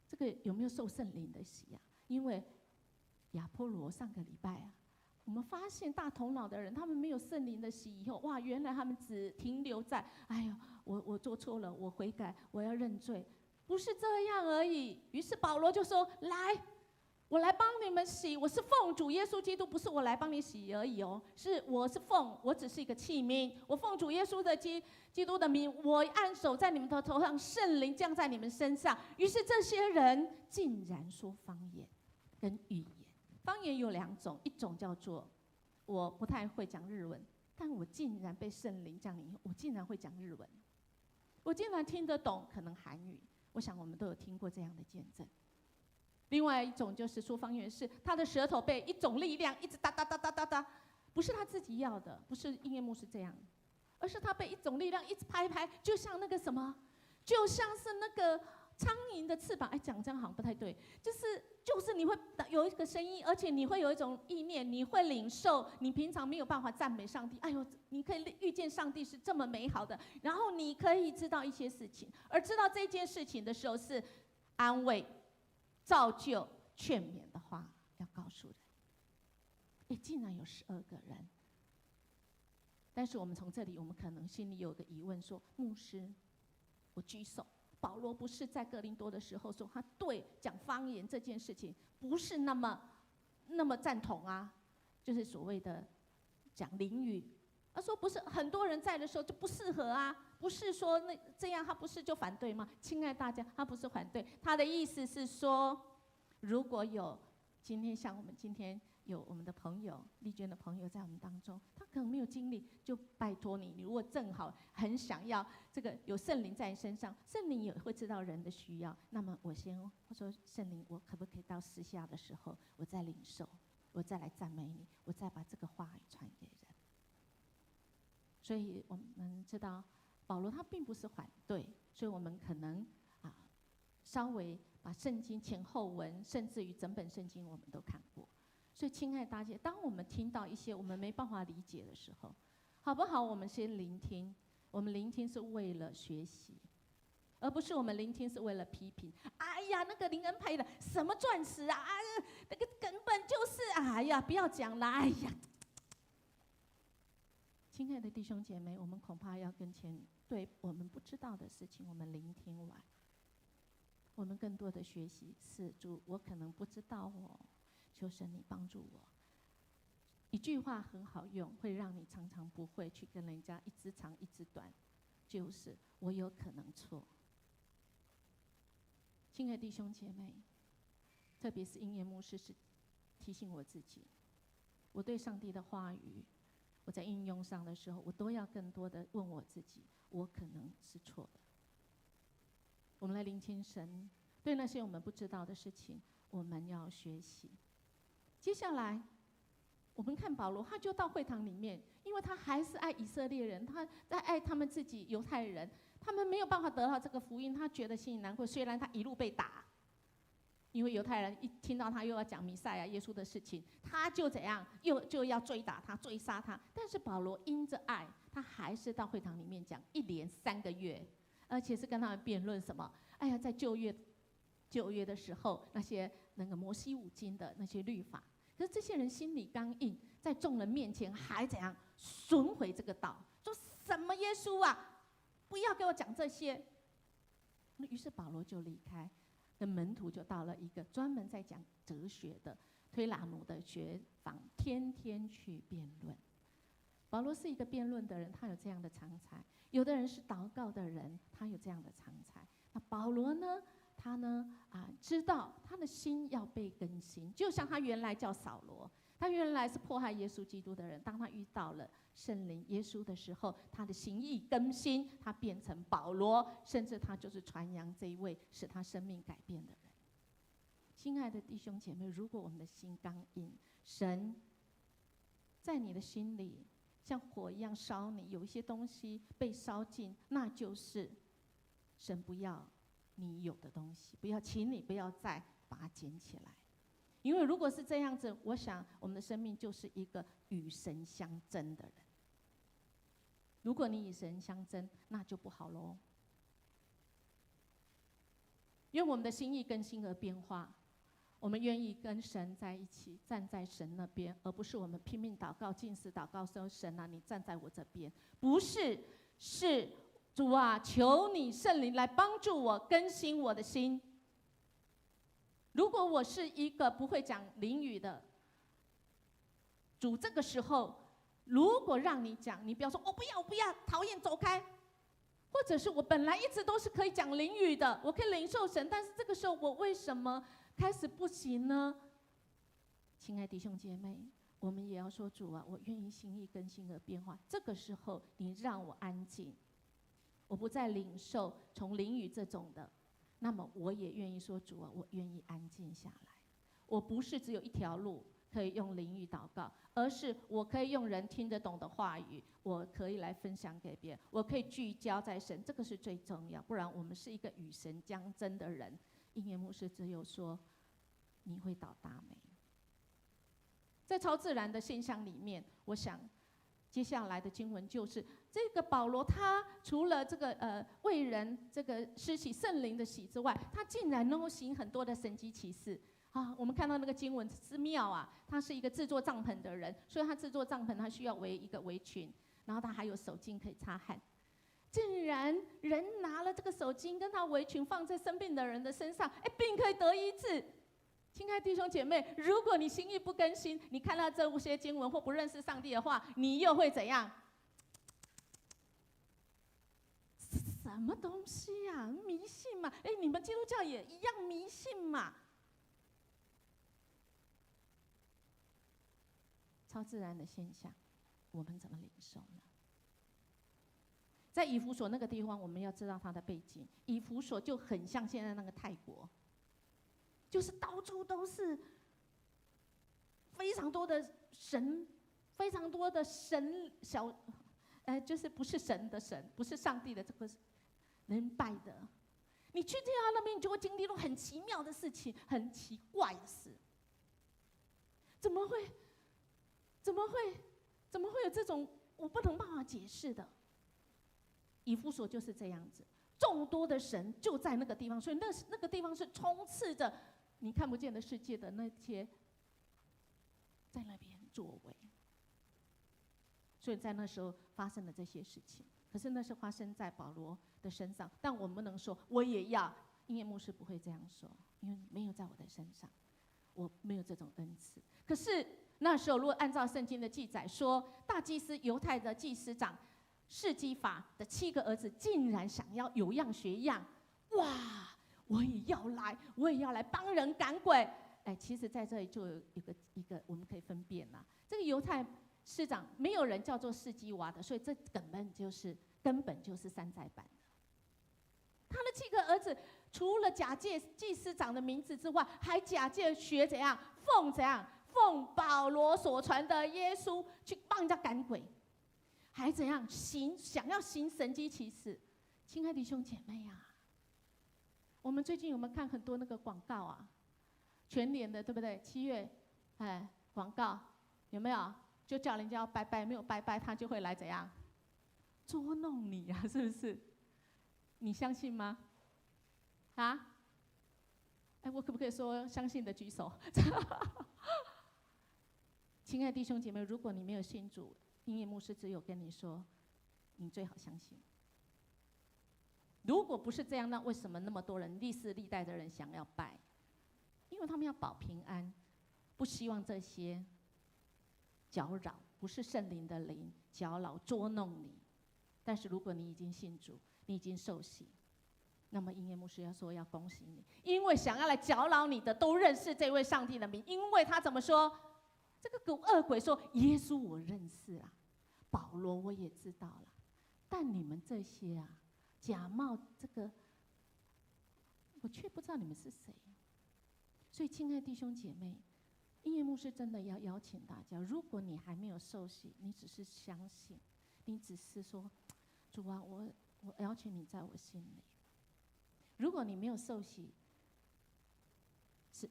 这个有没有受圣灵的洗啊？”因为亚波罗上个礼拜啊，我们发现大头脑的人，他们没有圣灵的洗以后，哇，原来他们只停留在“哎呀，我做错了，我悔改，我要认罪”，不是这样而已。于是保罗就说：“来，我来帮你们洗，我是奉主耶稣基督，不是我来帮你洗而已哦，我只是一个器皿，我奉主耶稣的基督的名，我按手在你们的头上，圣灵降在你们身上。”于是这些人竟然说方言跟语言。方言有两种，一种叫做我不太会讲日文，但我竟然被圣灵降临，我竟然会讲日文，我竟然听得懂可能韩语。我想我们都有听过这样的见证。另外一种就是说方言，是他的舌头被一种力量一直哒哒哒哒哒哒，不是他自己要的，不是音乐牧师这样，而是他被一种力量一直拍拍，就像那个什么，就像是那个苍蝇的翅膀。哎，讲这样好像不太对，就是你会有一个声音，而且你会有一种意念，你会领受，你平常没有办法赞美上帝。哎呦，你可以遇见上帝是这么美好的，然后你可以知道一些事情，而知道这件事情的时候是安慰、造就、劝勉的话要告诉人。哎，竟然有12个人，但是我们从这里，我们可能心里有个疑问说：牧师，我举手。保罗不是在哥林多的时候说他对讲方言这件事情不是那么赞同啊，就是所谓的讲灵语。他说不是很多人在的时候就不适合啊，不是说这样他不是就反对吗？亲爱大家，他不是反对，他的意思是说，如果有今天像我们今天有我们的朋友丽娟的朋友在我们当中，他可能没有经历，就拜托你如果正好很想要这个有圣灵在你身上，圣灵也会知道人的需要，那么我说圣灵，我可不可以到私下的时候我再领受，我再来赞美你，我再把这个话语传给人。所以我们知道保罗他并不是反对，所以我们可能稍微把圣经前后文甚至于整本圣经我们都看过。所以亲爱的大家，当我们听到一些我们没办法理解的时候，好不好？我们先聆听，我们聆听是为了学习，而不是我们聆听是为了批评。哎呀，那个灵恩派的什么钻石啊，那个根本就是哎呀，不要讲了，哎呀。亲爱的弟兄姐妹，我们恐怕要跟前对我们不知道的事情，我们聆听完，我们更多的学习是主，我可能不知道哦。求神你帮助我。一句话很好用，会让你常常不会去跟人家一直长一直短，就是我有可能错。亲爱的弟兄姐妹，特别是音乐牧师是提醒我自己，我对上帝的话语，我在应用上的时候，我都要更多的问我自己，我可能是错的。我们来聆听神，对那些我们不知道的事情，我们要学习。接下来，我们看保罗，他就到会堂里面，因为他还是爱以色列人，他在爱他们自己犹太人，他们没有办法得到这个福音，他觉得心里难过。虽然他一路被打，因为犹太人一听到他又要讲弥赛亚耶稣的事情，他就怎样，就要追打他、追杀他。但是保罗因着爱，他还是到会堂里面讲，一连3个月，而且是跟他们辩论什么？哎呀，在旧约的时候，那个摩西五经的那些律法。可是这些人心里刚硬，在众人面前还怎样损毁这个道，说什么耶稣啊，不要给我讲这些。于是保罗就离开，跟门徒就到了一个专门在讲哲学的推拿奴的学坊，天天去辩论。保罗是一个辩论的人，他有这样的长才；有的人是祷告的人，他有这样的长才。那保罗呢？他呢知道他的心要被更新，就像他原来叫扫罗，他原来是迫害耶稣基督的人。当他遇到了圣灵耶稣的时候，他的心意更新，他变成保罗，甚至他就是传扬这一位使他生命改变的人。亲爱的弟兄姐妹，如果我们的心刚硬，神在你的心里像火一样烧你，有一些东西被烧尽，那就是神不要你有的东西，请你不要再把它捡起来。因为如果是这样子，我想我们的生命就是一个与神相争的人。如果你与神相争，那就不好喽。因为我们的心意更新而变化，我们愿意跟神在一起，站在神那边，而不是我们拼命祷告、禁食祷告说：“神啊，你站在我这边。”不是，是主啊，求你圣灵来帮助我更新我的心。如果我是一个不会讲灵语的，主这个时候如果让你讲，你不要说“我不要，我不要，讨厌，走开”。或者是我本来一直都是可以讲灵语的，我可以领受神，但是这个时候我为什么开始不行呢？亲爱弟兄姐妹，我们也要说：“主啊，我愿意心意更新而变化。”这个时候你让我安静，我不再领受从灵语这种的，那么我也愿意说：“主啊，我愿意安静下来。”我不是只有一条路可以用灵语祷告，而是我可以用人听得懂的话语，我可以来分享给别人，我可以聚焦在神，这个是最重要。不然我们是一个与神相争的人。音乐牧师只有说：“你会倒大霉。”在超自然的现象里面，我想接下来的经文就是这个保罗，他除了这个为人这个施洗圣灵的洗之外，他竟然能够行很多的神迹奇事啊！我们看到那个经文之妙啊，他是一个制作帐篷的人，所以他制作帐篷他需要围一个围裙，然后他还有手巾可以擦汗。竟然人拿了这个手巾跟他围裙放在生病的人的身上，病可以得医治。亲爱的弟兄姐妹，如果你心意不更新，你看到这些经文或不认识上帝的话，你又会怎样？什么东西呀？迷信嘛！你们基督教也一样迷信嘛？超自然的现象，我们怎么领受呢？在以弗所那个地方，我们要知道它的背景。以弗所就很像现在那个泰国，就是到处都是非常多的神，非常多的神就是不是神的神，不是上帝的这个人拜的。你去到那边，你就会经历到很奇妙的事情，很奇怪的事。怎么会有这种我不能办法解释的？以弗所就是这样子，众多的神就在那个地方，所以那个地方是充斥着你看不见的世界的那些在那边作为，所以在那时候发生了这些事情。可是那是发生在保罗的身上，但我们不能说我也要。音乐牧师不会这样说，因为没有在我的身上。我没有这种恩赐。可是那时候，如果按照圣经的记载说，大祭司犹太的祭司长示基法的7个儿子，竟然想要有样学样，哇！我也要来帮人赶鬼。哎，其实在这里就有一个我们可以分辨啦。这个犹太市长没有人叫做示基娃的，所以这根本就是山寨版的。他的7个儿子，除了假借祭司长的名字之外，还假借学奉保罗所传的耶稣去帮人家赶鬼，还想要行神迹奇事。亲爱的弟兄姐妹啊，我们最近有没有看很多那个广告啊？全联的对不对？7月，广告有没有？就叫人家要拜拜，没有拜拜，他就会来捉弄你啊，是不是？你相信吗？啊？我可不可以说相信的举手？亲爱的弟兄姐妹，如果你没有信主，音乐牧师只有跟你说，你最好相信。如果不是这样，那为什么那么多人历世历代的人想要拜？因为他们要保平安，不希望这些搅扰，不是圣灵的灵搅扰捉弄你。但是如果你已经信主，你已经受洗，那么音乐牧师要恭喜你，因为想要来搅扰你的都认识这位上帝的名，因为他怎么说？这个恶鬼说：“耶稣我认识啊，保罗我也知道了，但你们这些啊，假冒这个，我却不知道你们是谁。”所以，亲爱的弟兄姐妹，音乐牧师真的要邀请大家，如果你还没有受洗，你只是相信，你只是说：“主啊，我邀请你在我心里。”如果你没有受洗，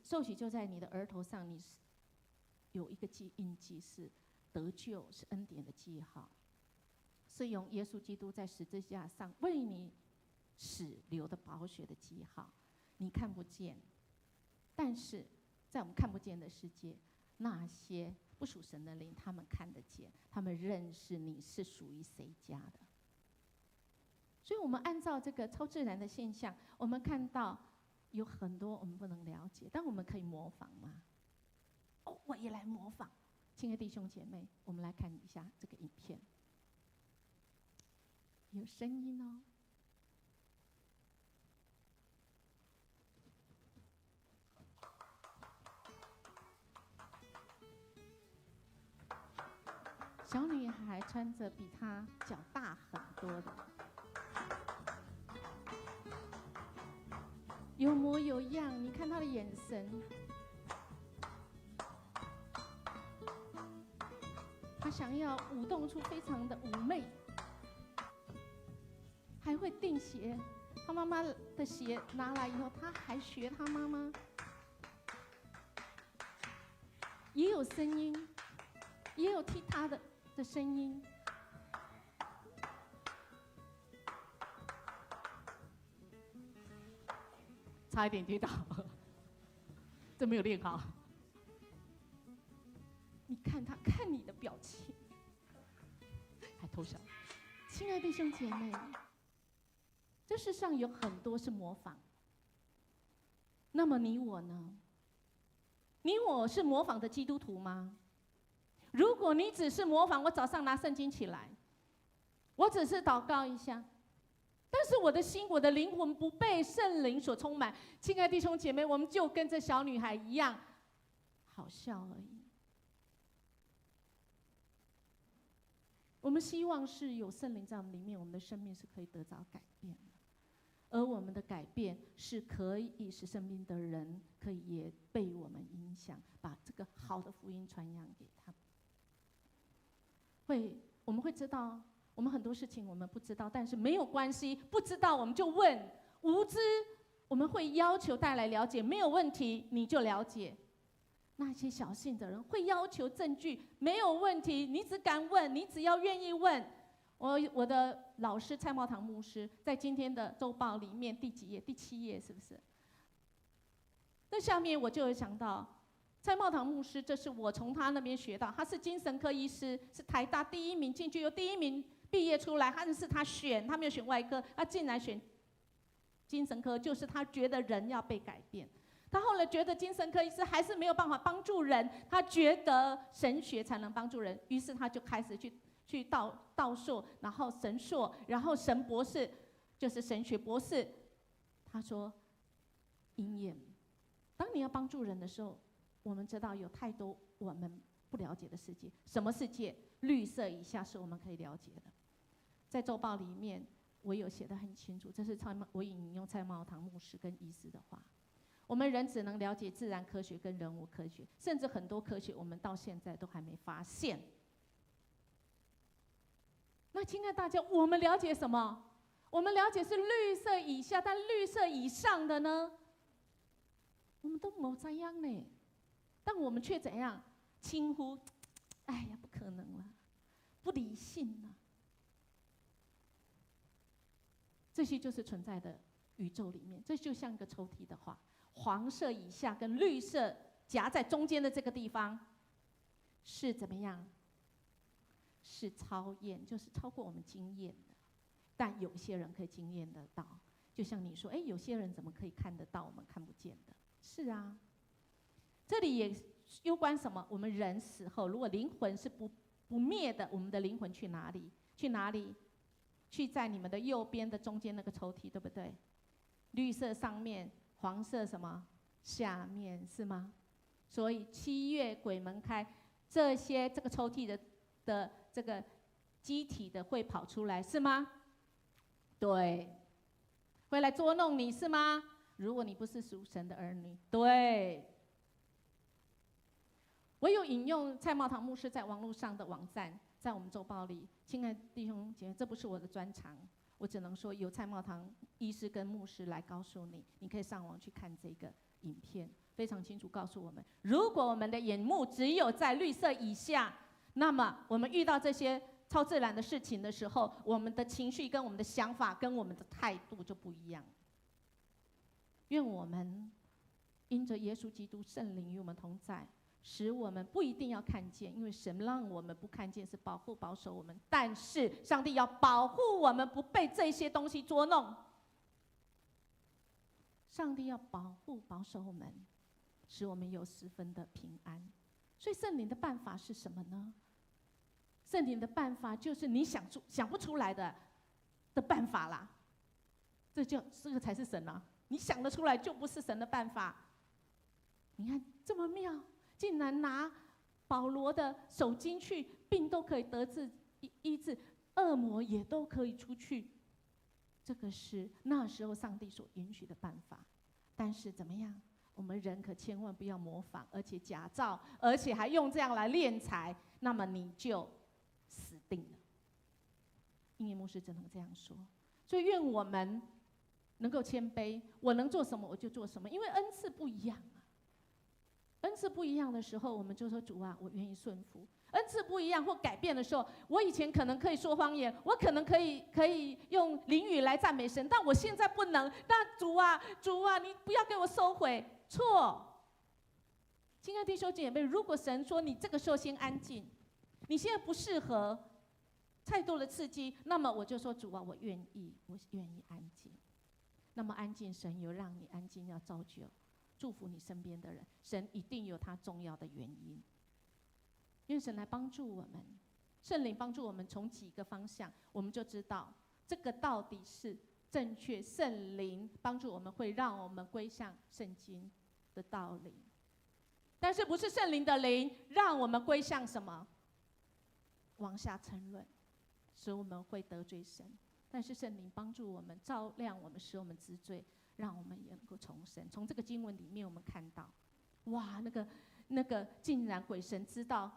受洗就在你的额头上，你有一个印记，是得救，是恩典的记号，是用耶稣基督在十字架上为你使流的宝血的记号。你看不见，但是在我们看不见的世界，那些不属神的灵，他们看得见，他们认识你是属于谁家的。所以我们按照这个超自然的现象，我们看到有很多我们不能了解，但我们可以模仿吗？我也来模仿。亲爱的弟兄姐妹，我们来看一下这个影片，有声音哦。小女孩穿着比她脚大很多的，有模有样，你看她的眼神，她想要舞动出非常的妩媚，还会钉鞋。她妈妈的鞋拿来以后，她还学她妈妈，也有声音，也有踢她的声音。差一点跌倒，这没有练好。你看他，看你的表情，还偷笑。亲爱的弟兄姐妹，这世上有很多是模仿，那么你我呢？你我是模仿的基督徒吗？如果你只是模仿，我早上拿圣经起来，我只是祷告一下，但是我的心、我的灵魂不被圣灵所充满。亲爱的弟兄姐妹，我们就跟这小女孩一样，好笑而已。我们希望是有圣灵在我们里面，我们的生命是可以得着改变的，而我们的改变是可以使身边的人可以也被我们影响，把这个好的福音传扬给他们。我们会知道，我们很多事情我们不知道，但是没有关系，不知道我们就问，无知我们会要求带来了解，没有问题你就了解。那些小信的人会要求证据，没有问题，你只敢问，你只要愿意问。我的老师蔡茂堂牧师在今天的周报里面第几页？第7页是不是？那下面我就有想到，蔡茂堂牧师，这是我从他那边学到，他是精神科医师，是台大第1名进去，由第1名毕业出来，但是他没有选外科，他竟然选精神科，就是他觉得人要被改变。他后来觉得精神科医师还是没有办法帮助人，他觉得神学才能帮助人，于是他就开始去道硕，然后神硕，然后神博士，就是神学博士。他说，鹰眼，当你要帮助人的时候，我们知道有太多我们不了解的世界。什么世界？绿色以下是我们可以了解的。在周报里面，我有写得很清楚，这是我引用蔡茂堂牧师跟医师的话。我们人只能了解自然科学跟人文科学，甚至很多科学我们到现在都还没发现。那亲爱的大家，我们了解什么？我们了解是绿色以下，但绿色以上的呢？我们都没这样呢，但我们却怎样？轻忽，哎呀，不可能了，不理性了。这些就是存在的宇宙里面，这就像一个抽屉的话，黄色以下跟绿色夹在中间的这个地方，是怎么样？是超验，就是超过我们经验的。但有些人可以经验得到，就像你说，哎，有些人怎么可以看得到我们看不见的？是啊，这里也攸关什么？我们人死后，如果灵魂是不灭的，我们的灵魂去哪里？去哪里？去在你们的右边的中间那个抽屉，对不对？绿色上面，黄色什么？下面是吗？所以7月鬼门开，这个抽屉的这个机体的会跑出来是吗？对，会来捉弄你是吗？如果你不是属神的儿女，对。我有引用蔡茂堂牧师在网络上的网站，在我们周报里，亲爱的弟兄姐妹，这不是我的专长，我只能说由蔡茂堂医师跟牧师来告诉你，你可以上网去看这个影片，非常清楚告诉我们，如果我们的眼目只有在绿色以下，那么我们遇到这些超自然的事情的时候，我们的情绪跟我们的想法跟我们的态度就不一样。愿我们因着耶稣基督圣灵与我们同在，使我们不一定要看见，因为神让我们不看见是保护保守我们，但是上帝要保护我们不被这些东西捉弄。上帝要保护保守我们，使我们有十分的平安。所以圣灵的办法是什么呢？圣灵的办法就是你想不出来的办法啦，这个才是神啊！你想得出来就不是神的办法。你看这么妙，竟然拿保罗的手经去，病都可以得治医治，恶魔也都可以出去。这个是那时候上帝所允许的办法。但是怎么样？我们人可千万不要模仿，而且假造，而且还用这样来敛财，那么你就死定了。英语牧师只能这样说。所以愿我们能够谦卑，我能做什么我就做什么，因为恩赐不一样啊。恩赐不一样的时候，我们就说主啊，我愿意顺服。恩赐不一样或改变的时候，我以前可能可以说方言，我可能可以用灵语来赞美神，但我现在不能。那主啊，你不要给我收回。错，亲爱的弟兄姐妹，如果神说你这个时候先安静，你现在不适合太多的刺激，那么我就说主啊，我愿意安静。那么安静，神有让你安静，要造就祝福你身边的人，神一定有他重要的原因。愿神来帮助我们，圣灵帮助我们从几个方向，我们就知道这个到底是正确。圣灵帮助我们，会让我们归向圣经的道理，但是不是圣灵的灵让我们归向什么？往下沉沦，使我们会得罪神。但是圣灵帮助我们，照亮我们，使我们知罪，让我们也能够重生。从这个经文里面，我们看到，哇，那个竟然鬼神知道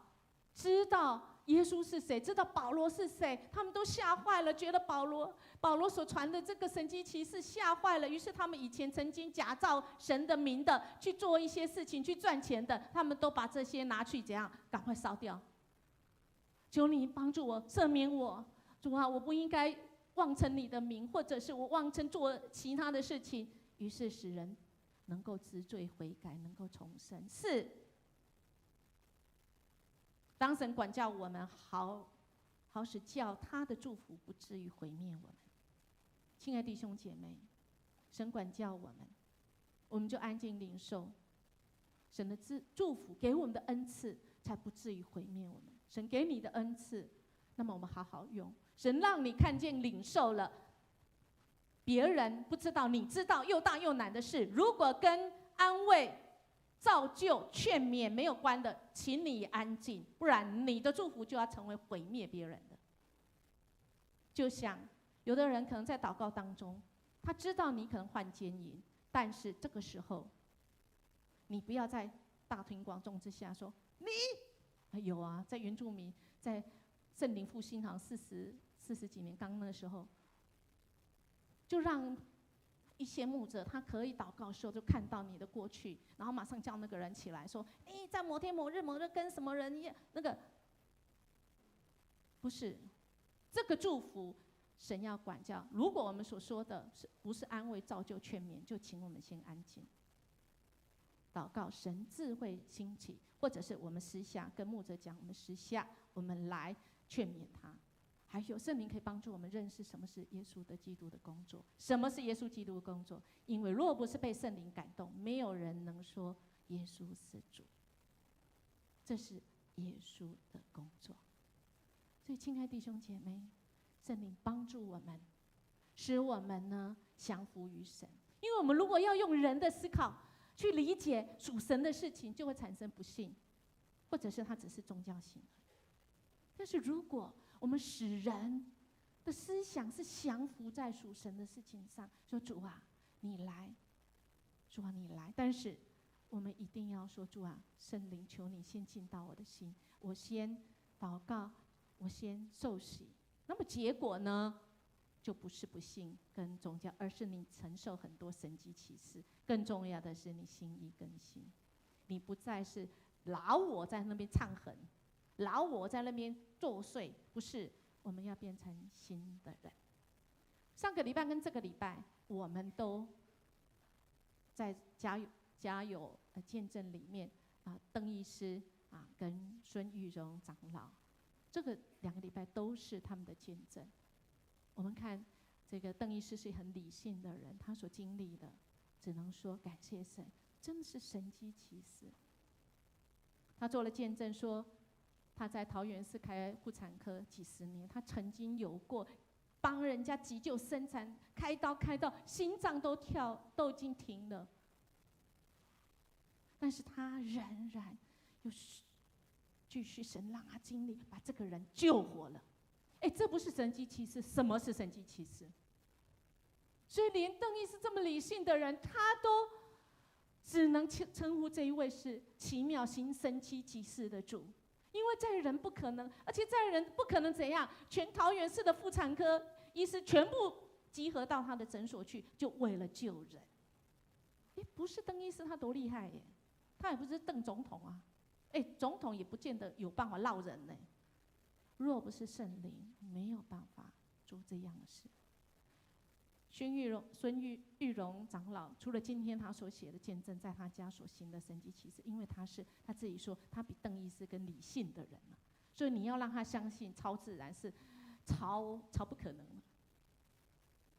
耶稣是谁，知道保罗是谁，他们都吓坏了，觉得保罗所传的这个神迹奇事吓坏了。于是他们以前曾经假造神的名的去做一些事情去赚钱的，他们都把这些拿去怎样，赶快烧掉。求你帮助我，赦免我，主啊，我不应该妄称你的名，或者是我妄称做其他的事情。于是使人能够知罪悔改，能够重生。是，当神管教我们，好使叫他的祝福不至于毁灭我们。亲爱的弟兄姐妹，神管教我们，我们就安静领受神的祝福，给我们的恩赐，才不至于毁灭我们。神给你的恩赐，那么我们好好用。神让你看见、领受了别人不知道、你知道又大又难的事，如果跟安慰、造就、劝勉没有关的，请你安静，不然你的祝福就要成为毁灭别人的。就像有的人可能在祷告当中，他知道你可能患奸淫，但是这个时候，你不要在大庭广众之下说你有啊，在原住民在圣灵复兴堂40几年刚那个时候，就让一些牧者他可以祷告的时候就看到你的过去，然后马上叫那个人起来说：“你在某天某日某日跟什么人一样？”那个不是这个祝福，神要管教。如果我们所说的不是安慰、造就、劝勉，就请我们先安静，祷告，神智慧兴起，或者是我们私下跟牧者讲，我们私下我们来劝勉他。还有圣灵可以帮助我们认识什么是耶稣的基督的工作，什么是耶稣基督的工作。因为若不是被圣灵感动，没有人能说耶稣是主，这是耶稣的工作。所以亲爱的弟兄姐妹，圣灵帮助我们，使我们呢降服于神。因为我们如果要用人的思考去理解属神的事情，就会产生不信，或者是它只是宗教性。但是如果我们使人的思想是降服在属神的事情上，说主啊，你来，主啊，你来。但是我们一定要说，主啊，圣灵，求你先进到我的心，我先祷告，我先受洗。那么结果呢，就不是不信跟宗教，而是你承受很多神迹奇事。更重要的是，你心意更新，你不再是老我在那边唱狠，老我在那边作祟，不是，我们要变成新的人。上个礼拜跟这个礼拜，我们都在家有见证里面邓医师跟孙玉荣长老，这个2个礼拜都是他们的见证。我们看这个邓医师是很理性的人，他所经历的，只能说感谢神，真的是神迹奇事。他做了见证说，他在桃园市开妇产科几十年，他曾经有过帮人家急救生产，开刀心脏都已经停了，但是他仍然又继续，神让他经历，把这个人救活了。这不是神迹奇事，什么是神迹奇事？所以连邓医师这么理性的人，他都只能称呼这一位是奇妙行神迹奇事的主。因为在人不可能，而且在人不可能怎样，全桃园市的妇产科医师全部集合到他的诊所去，就为了救人。不是邓医师他多厉害耶，他也不是邓总统啊，总统也不见得有办法绕人呢。若不是圣灵，没有办法做这样的事。孙玉荣长老，除了今天他所写的见证，在他家所行的神迹奇事，因为他自己说，他比邓医师更理性的人了，所以你要让他相信超自然是超不可能的。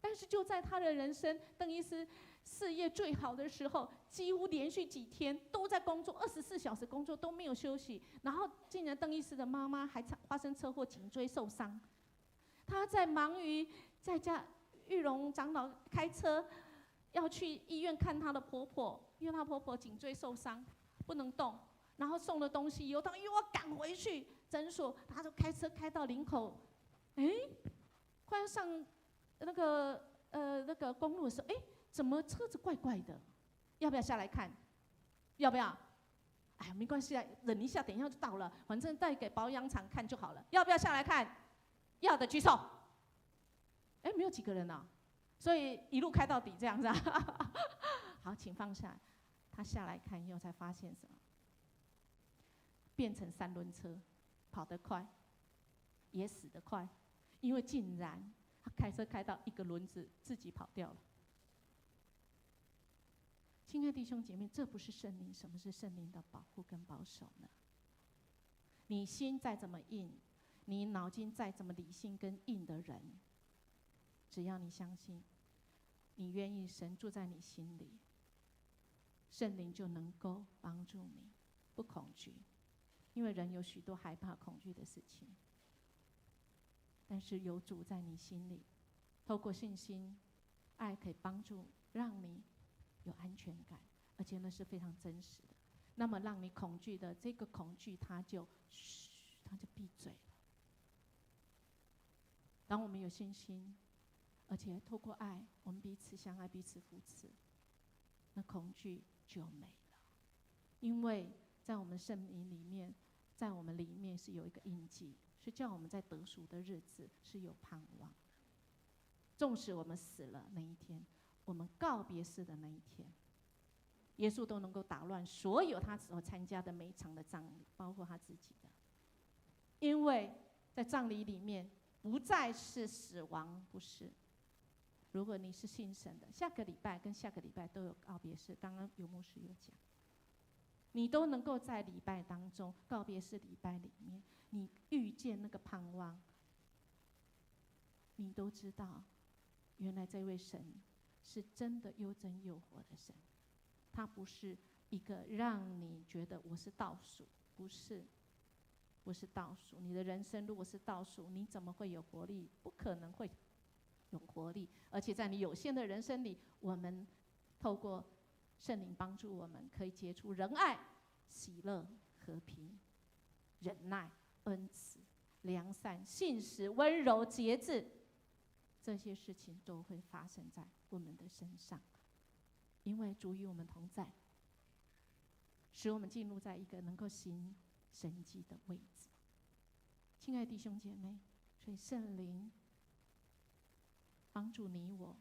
但是就在他的人生，邓医师事业最好的时候，几乎连续几天都在工作，24小时工作都没有休息。然后竟然邓医师的妈妈还发生车祸，颈椎受伤，他在忙于在家。玉荣长老开车要去医院看她的婆婆，因为她婆婆颈椎受伤不能动，然后送了东西以后，她又要赶回去诊所，她就开车开到林口，快要上那个公路的时候，怎么车子怪怪的？要不要下来看？要不要？没关系啊，忍一下，等一下就到了，反正带给保养厂看就好了。要不要下来看？要的举手。没有几个人啊，所以一路开到底这样子啊。好，请放下。他下来看以后才发现什么？变成3轮车，跑得快，也死得快，因为竟然他开车开到一个轮子自己跑掉了。亲爱的弟兄姐妹，这不是圣灵，什么是圣灵的保护跟保守呢？你心再怎么硬，你脑筋再怎么理性跟硬的人，只要你相信，你愿意神住在你心里，圣灵就能够帮助你不恐惧，因为人有许多害怕、恐惧的事情。但是有主在你心里，透过信心、爱可以帮助，让你有安全感，而且那是非常真实的。那么让你恐惧的这个恐惧，它就闭嘴了。当我们有信心，而且透过爱，我们彼此相爱、彼此扶持，那恐惧就没了。因为在我们圣灵里面，在我们里面是有一个印记，是叫我们在得赎的日子是有盼望的。纵使我们死了那一天，我们告别式的那一天，耶稣都能够打乱所有他所参加的每一场的葬礼，包括他自己的。因为在葬礼里面不再是死亡，不是。如果你是信神的，下个礼拜跟下个礼拜都有告别式，刚刚有牧师有讲，你都能够在礼拜当中，告别式礼拜里面，你遇见那个盼望，你都知道，原来这位神是真的又真又活的神，他不是一个让你觉得我是倒数，不是倒数。你的人生如果是倒数，你怎么会有活力？不可能会有活力。而且在你有限的人生里，我们透过圣灵帮助我们，可以结出仁爱、喜乐、和平、忍耐、恩慈、良善、信实、温柔、节制，这些事情都会发生在我们的身上，因为主与我们同在，使我们进入在一个能够行神迹的位置。亲爱的弟兄姐妹，所以圣灵帮助你我，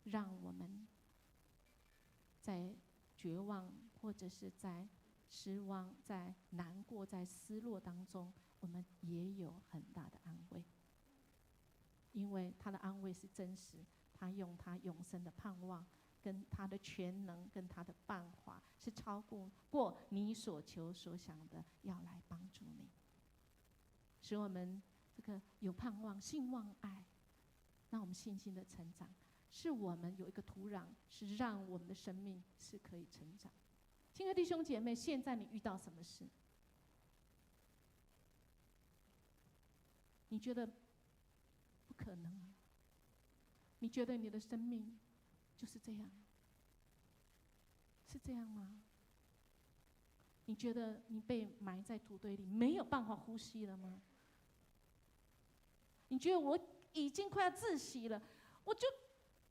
让我们在绝望或者是在失望、在难过、在失落当中，我们也有很大的安慰，因为他的安慰是真实，他用他永生的盼望跟他的全能跟他的办法是超过你所求所想的，要来帮助你，使我们这个有盼望、信望爱，让我们信心的成长，是我们有一个土壤，是让我们的生命是可以成长。亲爱的弟兄姐妹，现在你遇到什么事？你觉得不可能啊？你觉得你的生命就是这样？是这样吗？你觉得你被埋在土堆里，没有办法呼吸了吗？你觉得我已经快要窒息了，我就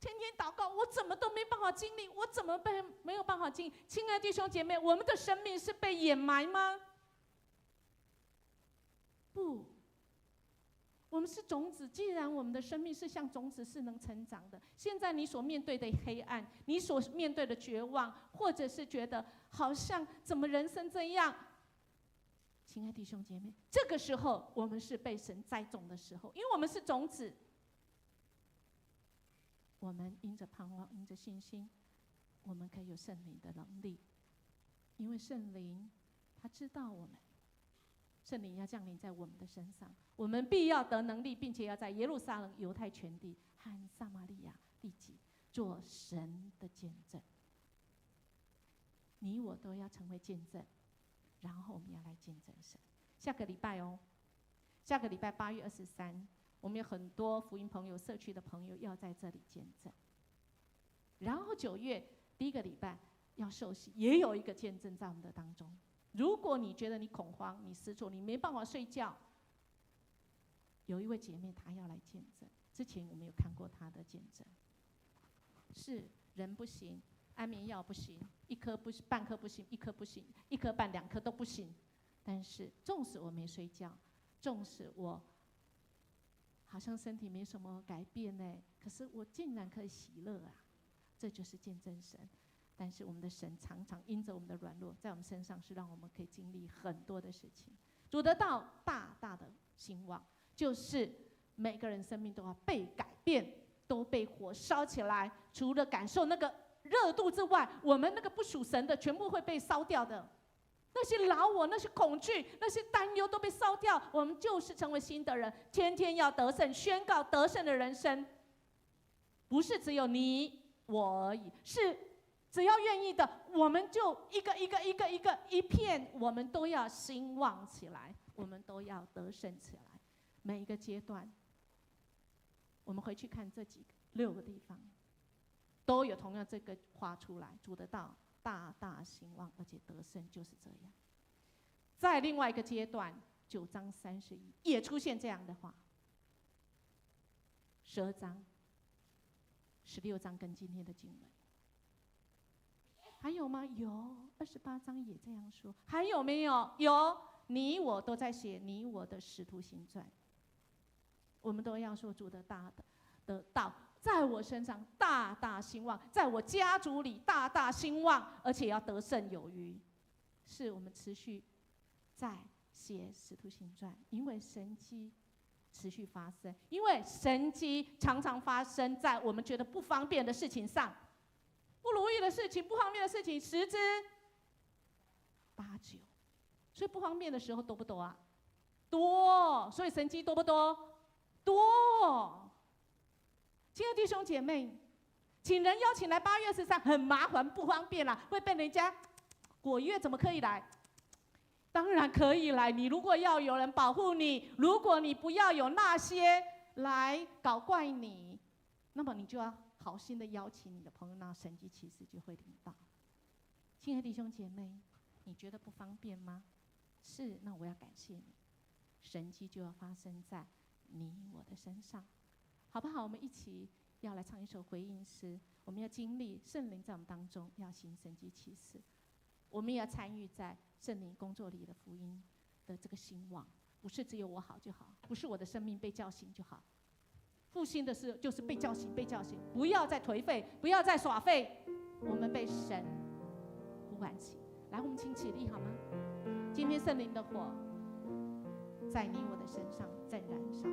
天天祷告，我怎么都没办法经历，我怎么没有办法经历？亲爱的弟兄姐妹，我们的生命是被掩埋吗？不，我们是种子。既然我们的生命是像种子，是能成长的，现在你所面对的黑暗，你所面对的绝望，或者是觉得好像怎么人生这样，亲爱的弟兄姐妹，这个时候我们是被神栽种的时候，因为我们是种子。我们因着盼望，因着信心，我们可以有圣灵的能力，因为圣灵他知道我们，圣灵要降临在我们的身上，我们必要得能力，并且要在耶路撒冷、犹太全地和撒玛利亚地极做神的见证。你我都要成为见证，然后我们要来见证神。下个礼拜下个礼拜8月23。我们有很多福音朋友、社区的朋友要在这里见证，然后9月第一个礼拜要受洗，也有一个见证在我们的当中。如果你觉得你恐慌、你失措、你没办法睡觉，有一位姐妹她要来见证。之前我们有看过她的见证，是人不行，安眠药不行，1颗不行，半颗不行，1颗不行，1颗半、2颗都不行。但是纵使我没睡觉，纵使我好像身体没什么改变呢，可是我竟然可以喜乐啊！这就是见证神。但是我们的神常常因着我们的软弱，在我们身上是让我们可以经历很多的事情。主得到大大的兴旺，就是每个人生命都要被改变，都被火烧起来。除了感受那个热度之外，我们那个不属神的全部会被烧掉的。那些老我、那些恐惧、那些担忧都被烧掉，我们就是成为新的人，天天要得胜，宣告得胜的人生。不是只有你我而已，是只要愿意的，我们就一片，我们都要兴旺起来，我们都要得胜起来。每一个阶段，我们回去看这6个地方，都有同样这个画出来，主的道大大兴旺，而且得胜就是这样。在另外一个阶段，9章31也出现这样的话。12章、16章跟今天的经文，还有吗？有，28章也这样说。还有没有？有，你我都在写你我的使徒行传。我们都要说主的道在我身上大大兴旺，在我家族里大大兴旺，而且要得胜有余。是我们持续在写使徒行传，因为神迹持续发生，因为神迹常常发生在我们觉得不方便的事情上，不如意的事情、不方便的事情10之8九。所以不方便的时候多不多啊？多。所以神迹多不多？多。亲爱的弟兄姐妹，请人邀请来8月13很麻烦，不方便啦，会被人家果月怎么可以来？当然可以来。你如果要有人保护你，如果你不要有那些来搞怪你，那么你就要好心的邀请你的朋友，那神迹奇事就会临到。亲爱的弟兄姐妹，你觉得不方便吗？是，那我要感谢你，神迹就要发生在你我的身上，好不好？我们一起要来唱一首回应诗，我们要经历圣灵在我们当中要行神迹奇事，我们也要参与在圣灵工作里的福音的这个兴旺，不是只有我好就好，不是我的生命被叫醒就好。复兴的事就是被叫醒，被叫醒，不要再颓废，不要再耍废，我们被神呼唤起来。我们请起立好吗？今天圣灵的火在你我的身上在燃烧。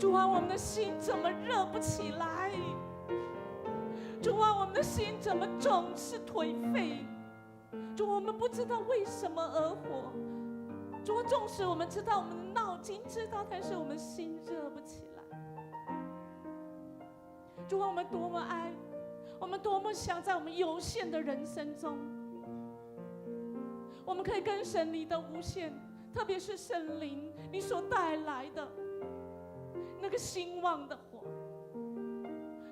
主啊，我们的心怎么热不起来？主啊，我们的心怎么总是颓废？主，我们不知道为什么而活。主啊，纵使我们知道，我们的脑筋知道，但是我们心热不起来。主啊，我们多么爱，我们多么想在我们有限的人生中，我们可以跟神你的无限，特别是圣灵你所带来的那个兴旺的火。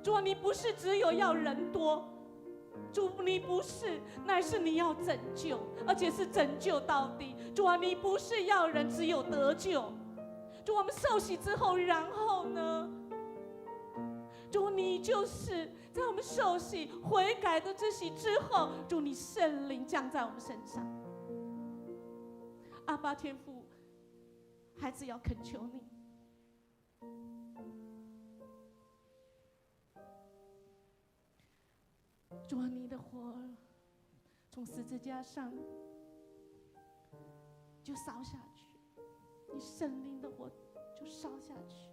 主啊，你不是只有要人多，主，你不是，乃是你要拯救，而且是拯救到底。主啊，你不是要人只有得救。主，我们受洗之后，然后呢？主，你就是在我们受洗悔改的这洗之后，主，你圣灵降在我们身上。阿爸天父，孩子要恳求你。主啊，你的火从十字架上就烧下去，你圣灵的火就烧下去。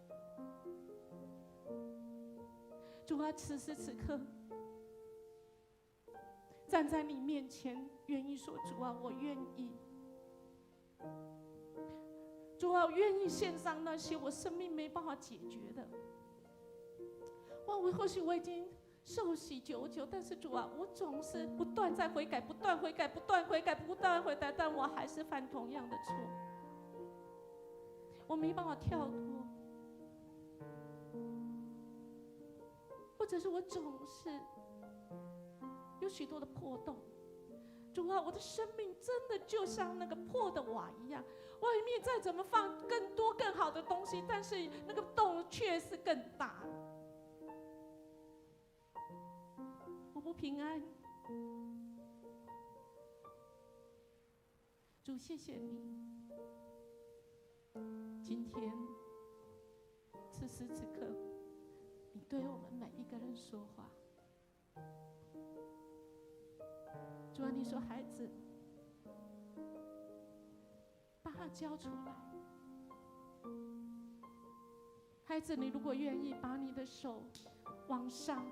主啊，此时此刻站在你面前，愿意说：主啊，我愿意。主啊，我愿意献上那些我生命没办法解决的。或许我已经受洗久久，但是主啊，我总是不断在悔改，不断悔改，不断悔改，不断悔改，但我还是犯同样的错，我没办法跳脱，或者是我总是有许多的破洞。主啊，我的生命真的就像那个破的瓦一样，外面再怎么放更多更好的东西，但是那个洞却是更大。我不平安，主，谢谢你，今天此时此刻，你对我们每一个人说话。主啊，你说孩子，把它交出来。孩子，你如果愿意，把你的手往上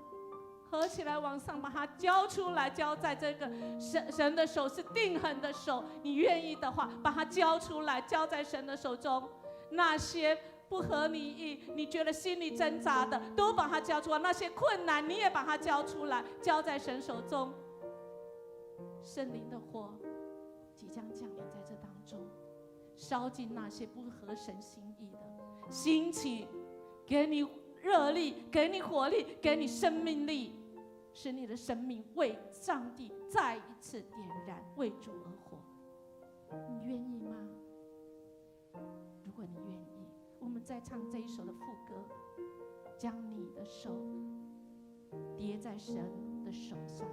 合起来，往上把它交出来，交在这个神的手是定恒的手。你愿意的话，把它交出来，交在神的手中。那些不合你意，你觉得心里挣扎的，都把它交出来。那些困难，你也把它交出来，交在神手中。圣灵的火即将降临在这当中，烧尽那些不合神心意的，兴起，给你热力，给你火力，给你生命力，使你的生命为上帝再一次点燃，为主而活。你愿意吗？如果你愿意，我们再唱这一首的副歌，将你的手叠在神的手上，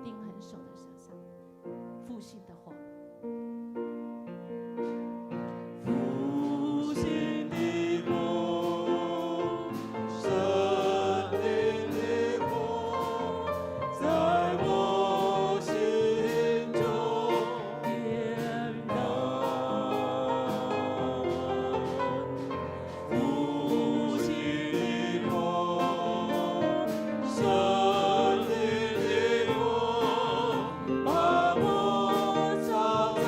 定恒手的手上，复兴的火。复兴的火，圣灵的火，在我心中点燃。复兴的火，圣灵的火，把我照在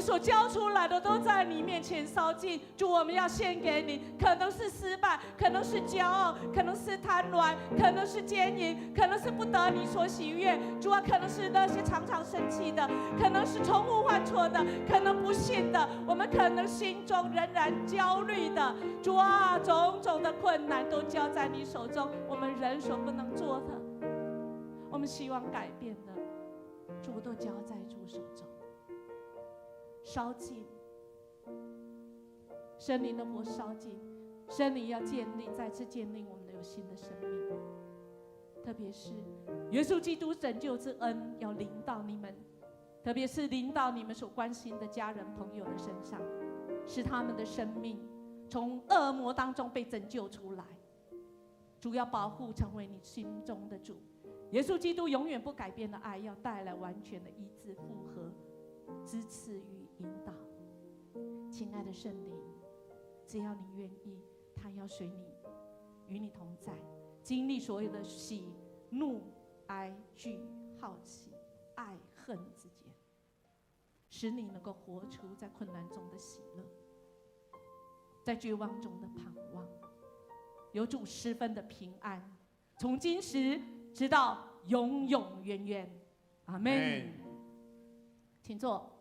所交出来的都在你面前烧尽。主，我们要献给你，可能是失败，可能是骄傲，可能是贪婪，可能是奸淫，可能是不得你所喜悦。主啊，可能是那些常常生气的，可能是重复犯错的，可能不信的，我们可能心中仍然焦虑的。主啊，种种的困难都交在你手中，我们人所不能做的，我们希望改变的，主都交在主手中。烧尽，圣灵的火烧尽，圣灵要建立，再次建立我们的有新的生命。特别是耶稣基督拯救之恩要临到你们，特别是临到你们所关心的家人朋友的身上，使他们的生命从恶魔当中被拯救出来。主要保护，成为你心中的主。耶稣基督永远不改变的爱，要带来完全的医治、复合、支持与引导。亲爱的圣灵，只要你愿意，他要随你，与你同在，经历所有的喜、怒、哀、惧、好奇、爱、恨之间，使你能够活出在困难中的喜乐，在绝望中的盼望，有主十分的平安，从今时直到永永远远。阿们。请坐。